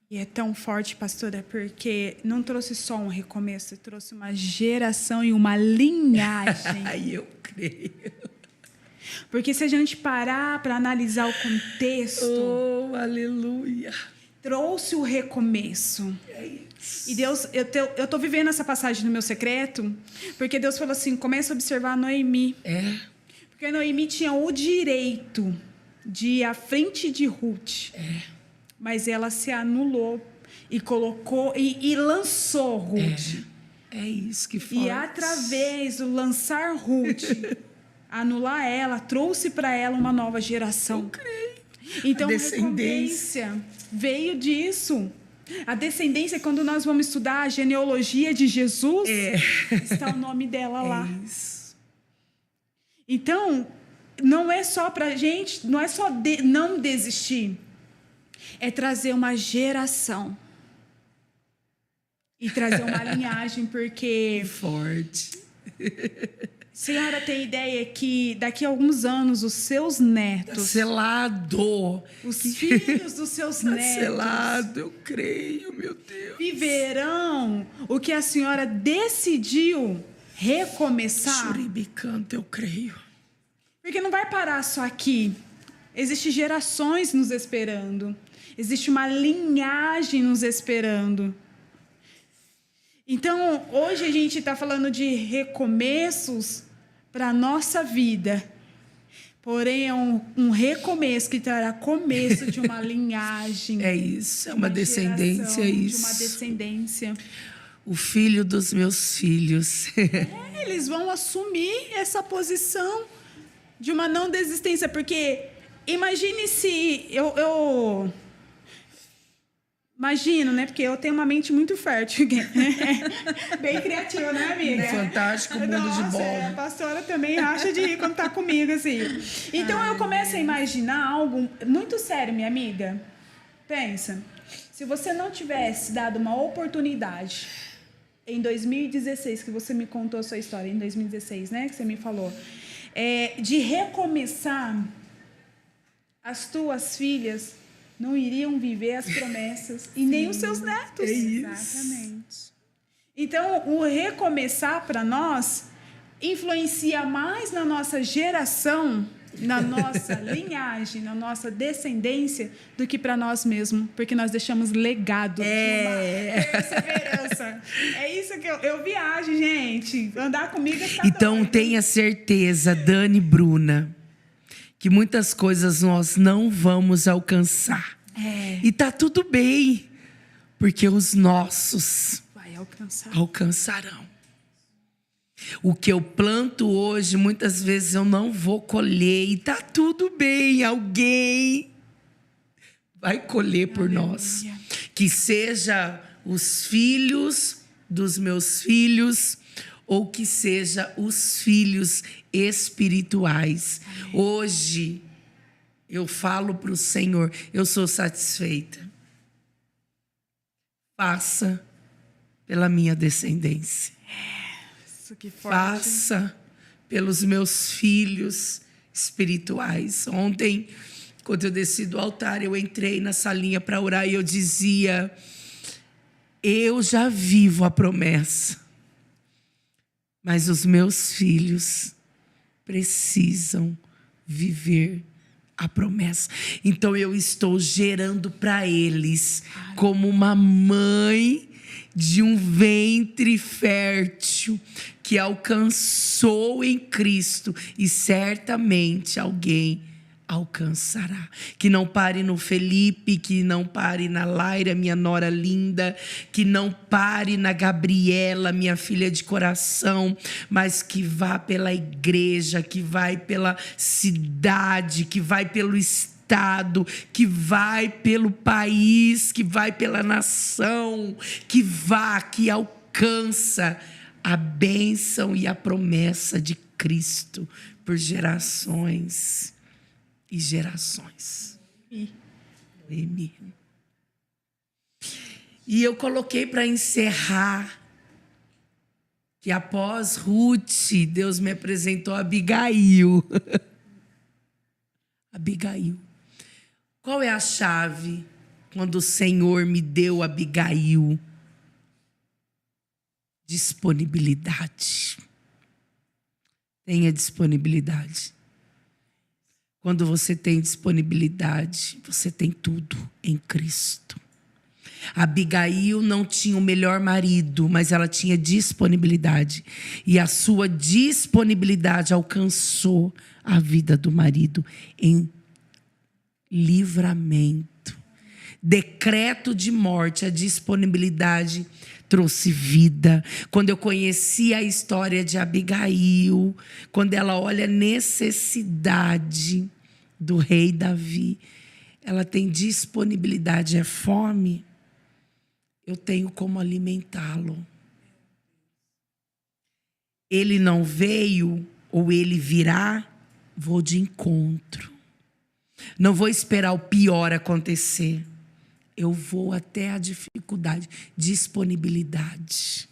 E é tão forte, pastora, porque não trouxe só um recomeço, trouxe uma geração e uma linhagem. Ai, eu creio. Porque se a gente parar para analisar o contexto, oh, aleluia, trouxe o recomeço. É isso. E Deus, eu tô vivendo essa passagem no meu secreto, porque Deus falou assim, começa a observar a Noemi. Porque a Noemi tinha o direito de ir à frente de Ruth. Mas ela se anulou e colocou e lançou Ruth. É isso que foi. E através do lançar Ruth, anular ela, trouxe para ela uma nova geração. Eu creio. Então, a descendência veio disso. A descendência, quando nós vamos estudar a genealogia de Jesus, está o nome dela lá. Isso. Então, não é só para a gente, não é só não desistir. É trazer uma geração. E trazer uma linhagem, porque... Forte. Senhora tem ideia que daqui a alguns anos os seus netos... Selado. Os filhos dos seus netos... Selado, eu creio, meu Deus. Viverão o que a senhora decidiu recomeçar. Churibicanto, eu creio. Porque não vai parar só aqui. Existem gerações nos esperando. Existe uma linhagem nos esperando. Então, hoje a gente está falando de recomeços para a nossa vida. Porém, é um recomeço que trará começo de uma linhagem. É isso, é uma descendência, é isso. De uma descendência. O filho dos meus filhos. Eles vão assumir essa posição de uma não desistência, porque imagine se eu imagino, né? Porque eu tenho uma mente muito fértil, bem criativa, né, amiga? Fantástico mundo. Nossa, de bola. A pastora também acha de rir quando tá comigo, assim. Então eu começo a imaginar algo muito sério, minha amiga. Pensa, se você não tivesse dado uma oportunidade em 2016, que você me contou a sua história, em 2016, né, que você me falou, de recomeçar, as tuas filhas não iriam viver as promessas e nem os seus netos. É isso. Exatamente. Então, o recomeçar para nós influencia mais na nossa geração, na nossa linhagem, na nossa descendência, do que para nós mesmos, porque nós deixamos legado, perseverança. É isso que eu viajo, gente. Andar comigo é ficar Então doido. tenha certeza, Dani e Bruna, que muitas coisas nós não vamos alcançar. E tá tudo bem, porque os nossos Vai alcançar. alcançarão. O que eu planto hoje, muitas vezes eu não vou colher. E tá tudo bem, alguém vai colher por nós. Que seja os filhos dos meus filhos, ou que seja os filhos espirituais. Hoje, eu falo para o Senhor, eu sou satisfeita. Faça pela minha descendência. Isso que forte. Faça pelos meus filhos espirituais. Ontem, quando eu desci do altar, eu entrei na salinha para orar e eu dizia: eu já vivo a promessa, mas os meus filhos precisam viver a promessa. Então eu estou gerando para eles como uma mãe de um ventre fértil que alcançou em Cristo, e certamente alguém alcançará. Que não pare no Felipe, que não pare na Laira, minha nora linda, que não pare na Gabriela, minha filha de coração, mas que vá pela igreja, que vai pela cidade, que vai pelo estado, que vai pelo país, que vai pela nação, que vá, que alcança a bênção e a promessa de Cristo por gerações e gerações. Amém. E eu coloquei para encerrar que após Ruth, Deus me apresentou Abigail. Abigail. Qual é a chave quando o Senhor me deu Abigail? Disponibilidade. Tenha disponibilidade. Quando você tem disponibilidade, você tem tudo em Cristo. Abigail não tinha o melhor marido, mas ela tinha disponibilidade. E a sua disponibilidade alcançou a vida do marido em livramento. Decreto de morte, a disponibilidade trouxe vida. Quando eu conheci a história de Abigail, quando ela olha a necessidade do rei Davi, ela tem disponibilidade, é fome, eu tenho como alimentá-lo. Ele não veio, ou ele virá, vou de encontro. Não vou esperar o pior acontecer. Eu vou até a dificuldade. Disponibilidade.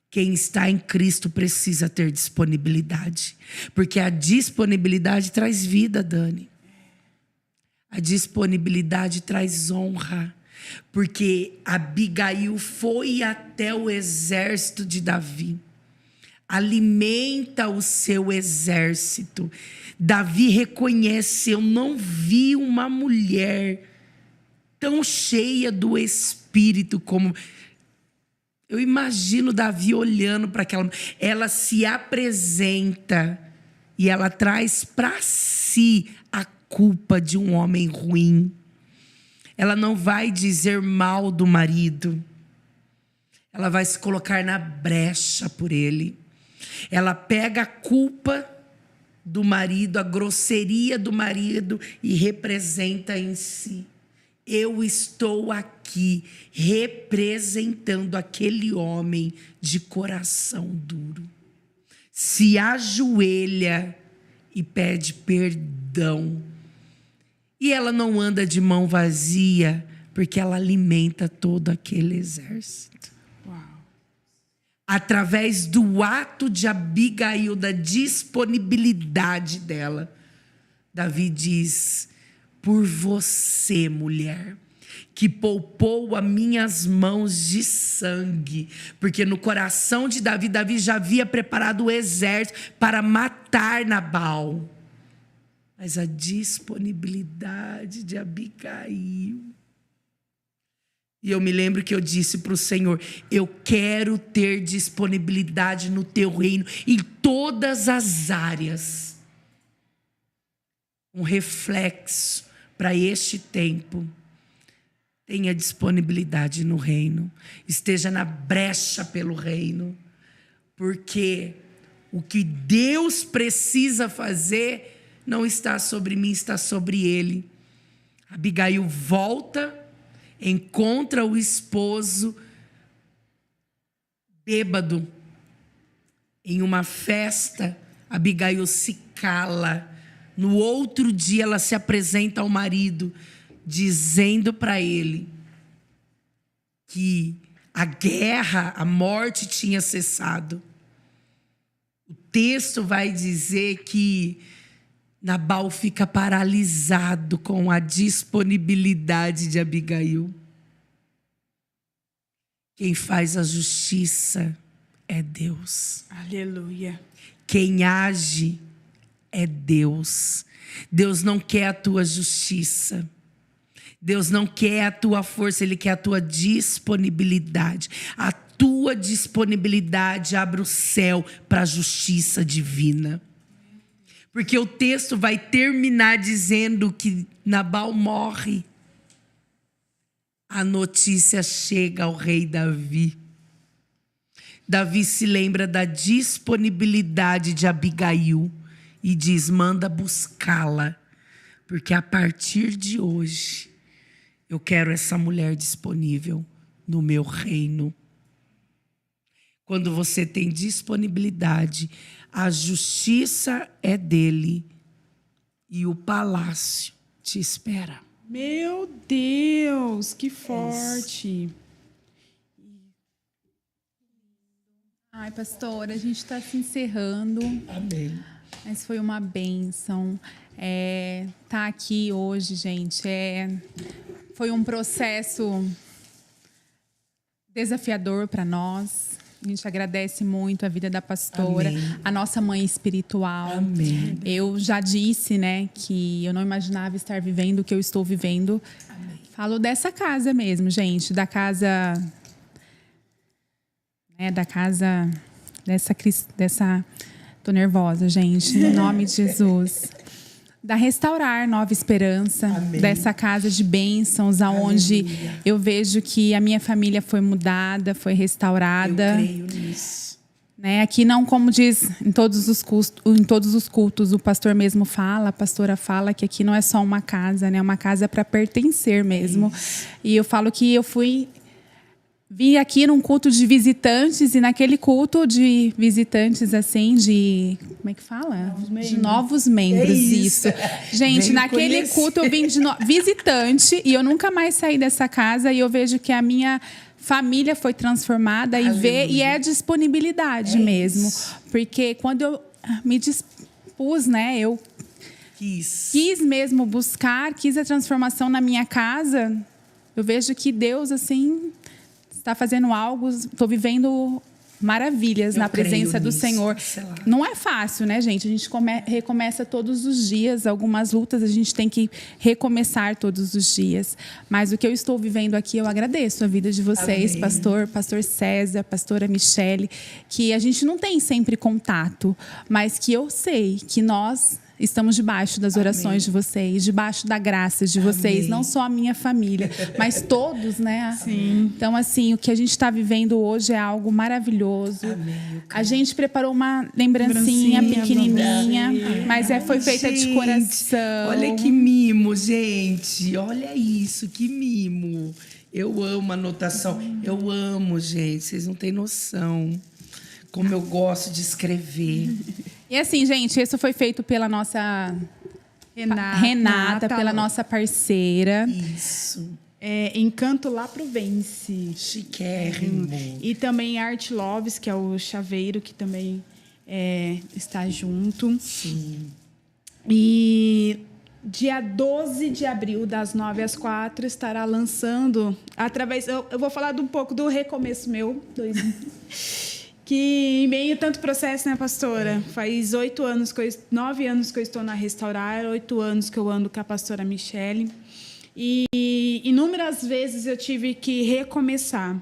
Quem está em Cristo precisa ter disponibilidade. Porque a disponibilidade traz vida, Dani. A disponibilidade traz honra. Porque Abigail foi até o exército de Davi. Alimenta o seu exército. Davi reconhece: eu não vi uma mulher tão cheia do Espírito como... Eu imagino Davi olhando para aquela... Ela se apresenta e ela traz para si a culpa de um homem ruim. Ela não vai dizer mal do marido. Ela vai se colocar na brecha por ele. Ela pega a culpa do marido, a grosseria do marido, e representa em si. Eu estou aqui representando aquele homem de coração duro. Se ajoelha e pede perdão. E ela não anda de mão vazia, porque ela alimenta todo aquele exército. Uau. através do ato de Abigail, da disponibilidade dela, Davi diz: por você, mulher, que poupou as minhas mãos de sangue. Porque no coração de Davi, Davi já havia preparado o exército para matar Nabal. Mas a disponibilidade de Abigail. E eu me lembro que eu disse para o Senhor: eu quero ter disponibilidade no teu reino, em todas as áreas. Um reflexo para este tempo. Tenha disponibilidade no reino. Esteja na brecha pelo reino. Porque o que Deus precisa fazer não está sobre mim, está sobre ele. Abigail volta, encontra o esposo bêbado. Em uma festa, Abigail se cala. No outro dia, ela se apresenta ao marido, dizendo para ele que a guerra, a morte tinha cessado. O texto vai dizer que Nabal fica paralisado com a disponibilidade de Abigail. Quem faz a justiça é Deus. Aleluia. Quem age é Deus. Deus não quer a tua justiça. Deus não quer a tua força, Ele quer a tua disponibilidade. A tua disponibilidade abre o céu para a justiça divina. Porque o texto vai terminar dizendo que Nabal morre. A notícia chega ao rei Davi. Davi se lembra da disponibilidade de Abigail e diz: manda buscá-la, porque a partir de hoje eu quero essa mulher disponível no meu reino. Quando você tem disponibilidade, a justiça é dele e o palácio te espera. Meu Deus, que forte. Ai, pastora, a gente está se encerrando. Amém. Mas foi uma bênção. Tá aqui hoje, gente. Foi um processo desafiador para nós. A gente agradece muito a vida da pastora, Amém. a nossa mãe espiritual. Amém. Eu já disse, né, que eu não imaginava estar vivendo o que eu estou vivendo. Amém. Falo dessa casa mesmo, gente, da casa, né, dessa, tô nervosa, gente, em nome de Jesus. Da Restaurar Nova Esperança, Amém. Dessa casa de bênçãos, aonde Aleluia. eu vejo que a minha família foi mudada, foi restaurada. Eu creio nisso. Né? Aqui não, como diz em todos os cultos, o pastor mesmo fala, a pastora fala que aqui não é só uma casa, né? É uma casa para pertencer mesmo. E eu falo que eu vim aqui num culto de visitantes, e naquele culto de visitantes, assim, de... Como é que fala? De novos membros, isso. Gente, Vem naquele conhecer. culto eu vim de visitante, e eu nunca mais saí dessa casa, e eu vejo que a minha família foi transformada, e é disponibilidade mesmo. Isso. Porque quando eu me dispus, né, eu quis mesmo buscar, quis a transformação na minha casa, eu vejo que Deus, assim... está fazendo algo, estou vivendo maravilhas na presença do Senhor. Não é fácil, né, gente? A gente recomeça todos os dias, algumas lutas a gente tem que recomeçar todos os dias. Mas o que eu estou vivendo aqui, eu agradeço a vida de vocês, Amém. pastor César, pastora Michele, que a gente não tem sempre contato, mas que eu sei que nós... estamos debaixo das orações Amém. De vocês, debaixo da graça de vocês, Amém. Não só a minha família, mas todos, né? Sim. Então, assim, o que a gente está vivendo hoje é algo maravilhoso. Amém. A gente preparou uma lembrancinha pequenininha, mas foi feita de coração. Olha que mimo, gente. Olha isso, que mimo. Eu amo a anotação. Eu amo, gente. Vocês não têm noção como eu gosto de escrever. E assim, gente, isso foi feito pela nossa Renata, pela nossa parceira. Isso. Encanto Laprovence. Chiquérrimo. E também Art Loves, que é o chaveiro, que também está junto. Sim. E dia 12 de abril, das 9 às 4, estará lançando, através... Eu vou falar um pouco do recomeço meu, que em meio a tanto processo, né, pastora? Faz 9 anos que eu estou na Restaurar, 8 anos que eu ando com a pastora Michele. E inúmeras vezes eu tive que recomeçar.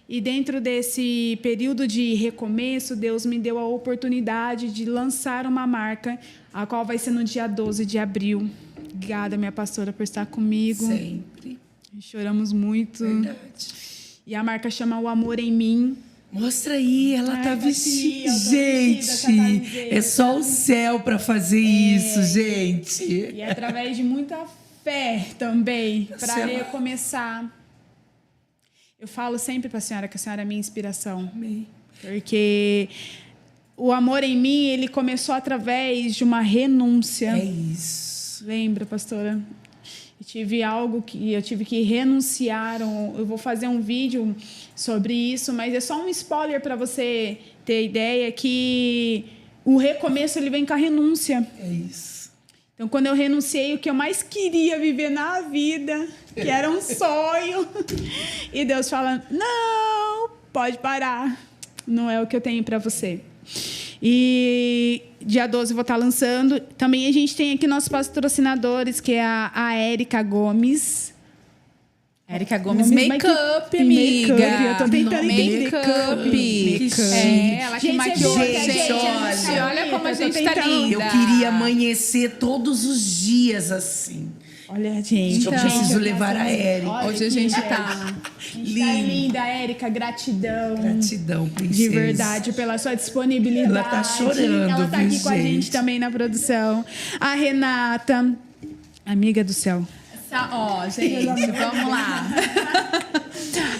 E dentro desse período de recomeço, Deus me deu a oportunidade de lançar uma marca, a qual vai ser no dia 12 de abril. Obrigada, minha pastora, por estar comigo. Sempre. Choramos muito. Verdade. E a marca chama O Amor em Mim. Mostra aí, ela tá vestida. Gente, É só o céu para fazer isso, gente. E é através de muita fé também, para Céu. recomeçar. Eu falo sempre para a senhora que a senhora é minha inspiração. Amém. Porque o amor em mim, ele começou através de uma renúncia. É isso. Lembra, pastora? Eu tive que renunciar. Eu vou fazer um vídeo sobre isso, mas é só um spoiler para você ter ideia que o recomeço ele vem com a renúncia. É isso. Então, quando eu renunciei, o que eu mais queria viver na vida, que era um sonho, e Deus fala, não, pode parar, não é o que eu tenho para você. E dia 12 eu vou estar lançando. Também a gente tem aqui nossos patrocinadores, que é a Érica Gomes. Érica Gomes Makeup, amiga. Eu tô tentando entender. Makeup. Ela que maquiou a gente. Olha como a gente tá linda. Eu queria amanhecer todos os dias assim. Olha, gente. Eu preciso levar a Érica. Hoje a gente tá linda, Érica. Gratidão. Gratidão, princesa. De verdade, pela sua disponibilidade. Ela tá chorando, Ela tá aqui viu, com a gente também na produção. A Renata, amiga do céu. Ó, gente, vamos lá.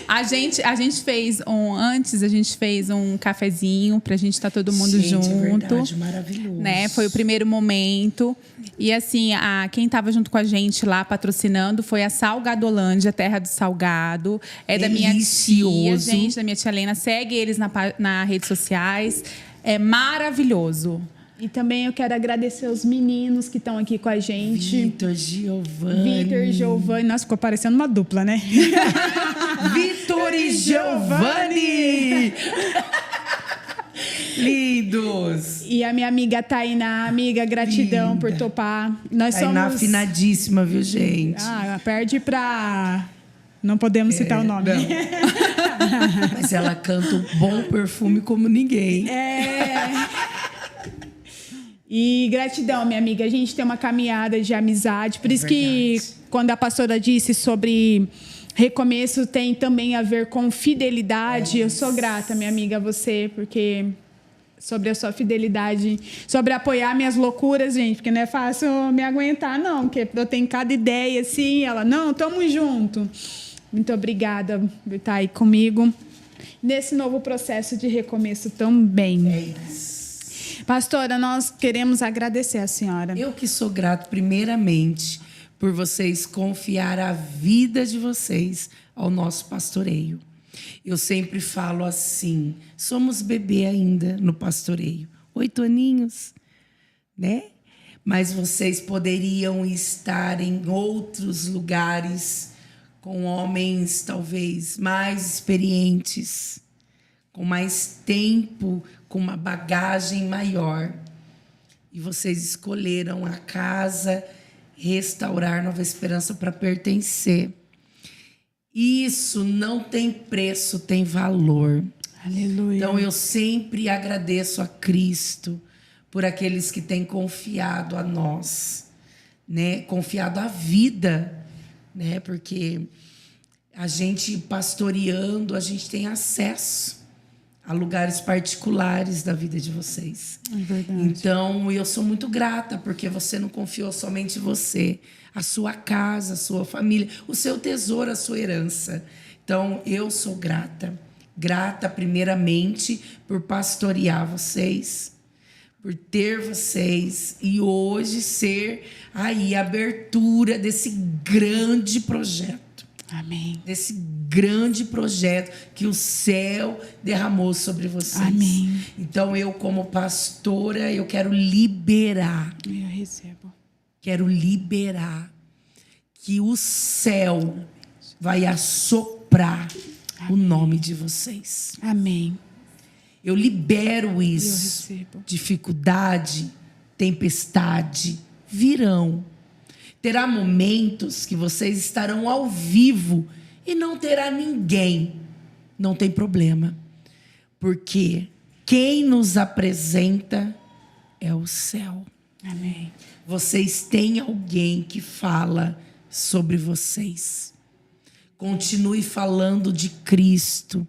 A gente fez um cafezinho pra gente estar todo mundo junto. É verdade, maravilhoso. Né? Foi o primeiro momento. E assim, quem estava junto com a gente lá patrocinando foi a Salgadolândia, Terra do Salgado. É da minha tia, gente, da minha tia Helena. Segue eles nas redes sociais. É maravilhoso. E também eu quero agradecer os meninos que estão aqui com a gente. Vitor Giovanni. Nossa, ficou parecendo uma dupla, né? Vitor e Giovanni! Lindos! E a minha amiga Tainá, amiga, gratidão Linda. por topar. Nós Tainá somos... afinadíssima, viu, gente? Perde pra... Não podemos citar o nome. Não. Mas ela canta um bom perfume como ninguém. E gratidão, minha amiga. A gente tem uma caminhada de amizade. Por isso que, quando a pastora disse sobre recomeço, tem também a ver com fidelidade. Eu sou grata, minha amiga, a você, porque sobre a sua fidelidade, sobre apoiar minhas loucuras, gente, porque não é fácil me aguentar, não, porque eu tenho cada ideia assim, ela, não, tamo junto. Muito obrigada por estar aí comigo nesse novo processo de recomeço também. É isso. Pastora, nós queremos agradecer a senhora. Eu que sou grato, primeiramente, por vocês confiar a vida de vocês ao nosso pastoreio. Eu sempre falo assim, somos bebê ainda no pastoreio, 8 aninhos, né? Mas vocês poderiam estar em outros lugares com homens talvez mais experientes, com mais tempo, com uma bagagem maior. E vocês escolheram a casa Restaurar Nova Esperança para pertencer. Isso não tem preço, tem valor. Aleluia. Então eu sempre agradeço a Cristo por aqueles que têm confiado a nós, né? Confiado a vida, né? Porque a gente pastoreando, a gente tem acesso a lugares particulares da vida de vocês. É verdade. Então, eu sou muito grata, porque você não confiou somente você, a sua casa, a sua família, o seu tesouro, a sua herança. Então, eu sou grata. Grata, primeiramente, por pastorear vocês, por ter vocês e hoje ser aí a abertura desse grande projeto. Amém. Desse grande projeto que o céu derramou sobre vocês. Amém. Então, eu, como pastora, eu quero liberar. Eu recebo. Quero liberar que o céu vai assoprar o nome de vocês. Amém. Eu libero isso. Eu recebo. Dificuldade, tempestade virão. Terá momentos que vocês estarão ao vivo e não terá ninguém. Não tem problema. Porque quem nos apresenta é o céu. Amém. Vocês têm alguém que fala sobre vocês. Continue falando de Cristo.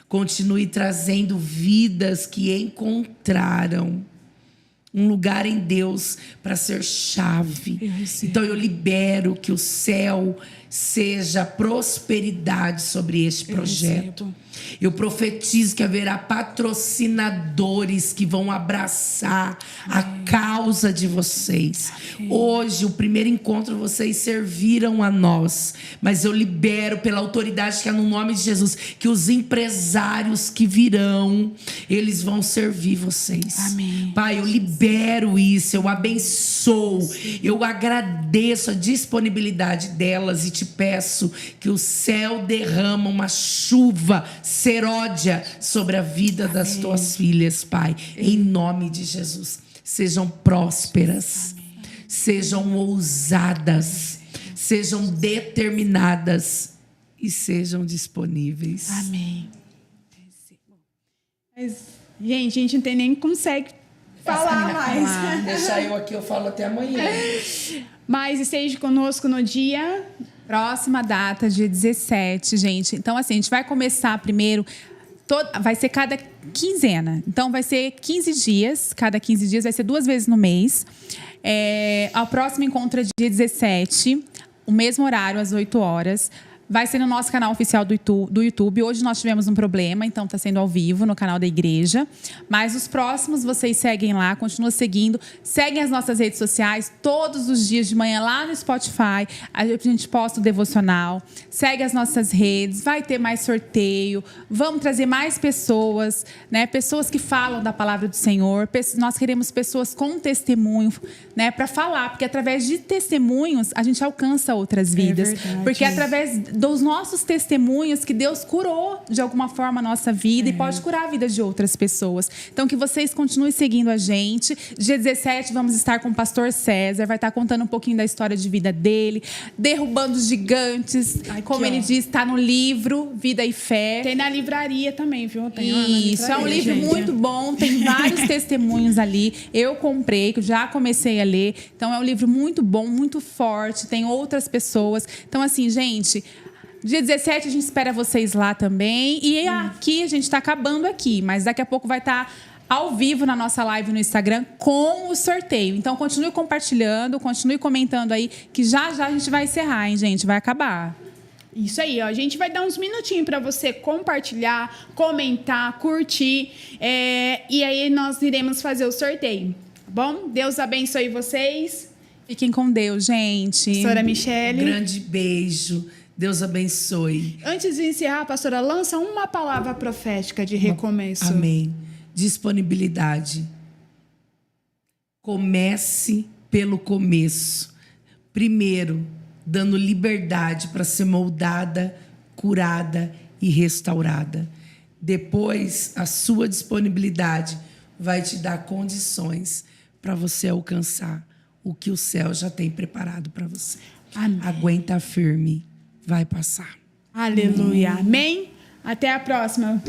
Continue trazendo vidas que encontraram um lugar em Deus para ser chave. Então eu libero que o céu seja prosperidade sobre este projeto. Eu profetizo que haverá patrocinadores que vão abraçar a causa de vocês. Hoje, o primeiro encontro, vocês serviram a nós. Mas eu libero pela autoridade que é no nome de Jesus, que os empresários que virão, eles vão servir vocês. Amém. Pai, eu libero isso, eu abençoo, eu agradeço a disponibilidade delas e te peço que o céu derrama uma chuva seródia sobre a vida das tuas filhas, Pai, em nome de Jesus. Sejam prósperas, sejam ousadas, sejam determinadas e sejam disponíveis. Amém. Mas, gente, a gente não tem nem consegue falar mais. Deixar eu aqui, eu falo até amanhã. Mas esteja conosco no dia... Próxima data, dia 17, gente. Então, assim, a gente vai começar primeiro... vai ser cada quinzena. Então, vai ser 15 dias. Cada 15 dias vai ser 2 vezes no mês. O próximo encontro é dia 17. O mesmo horário, às 8 horas. Vai ser no nosso canal oficial do YouTube. Hoje nós tivemos um problema, então está sendo ao vivo no canal da igreja. Mas os próximos vocês seguem lá, continuam seguindo. Seguem as nossas redes sociais todos os dias de manhã lá no Spotify. A gente posta o devocional. Segue as nossas redes, vai ter mais sorteio. Vamos trazer mais pessoas, né? Pessoas que falam da palavra do Senhor. Nós queremos pessoas com testemunho, né? Para falar, porque através de testemunhos a gente alcança outras vidas. Porque através dos nossos testemunhos que Deus curou de alguma forma a nossa vida e pode curar a vida de outras pessoas. Então, que vocês continuem seguindo a gente. Dia 17 vamos estar com o pastor César, vai estar contando um pouquinho da história de vida dele, derrubando os gigantes, aqui, como ele diz, está no livro Vida e Fé. Tem na livraria também, viu? Tem Isso, é um livro muito bom, tem vários testemunhos ali. Eu comprei, já comecei a ler. Então, é um livro muito bom, muito forte, tem outras pessoas. Então, assim, gente... Dia 17 a gente espera vocês lá também. E aqui, a gente está acabando aqui, mas daqui a pouco vai estar ao vivo na nossa live no Instagram com o sorteio. Então, continue compartilhando, continue comentando aí, que já a gente vai encerrar, hein, gente? Vai acabar. Isso aí, ó. A gente vai dar uns minutinhos para você compartilhar, comentar, curtir. E aí nós iremos fazer o sorteio. Tá bom? Deus abençoe vocês. Fiquem com Deus, gente. Pastora Michele. Grande beijo. Deus abençoe. Antes de encerrar, pastora, lança uma palavra profética de recomeço. Amém. Disponibilidade. Comece pelo começo. Primeiro, dando liberdade para ser moldada, curada e restaurada. Depois, a sua disponibilidade vai te dar condições para você alcançar o que o céu já tem preparado para você. Amém. Aguenta firme. Vai passar. Aleluia. Amém? Até a próxima.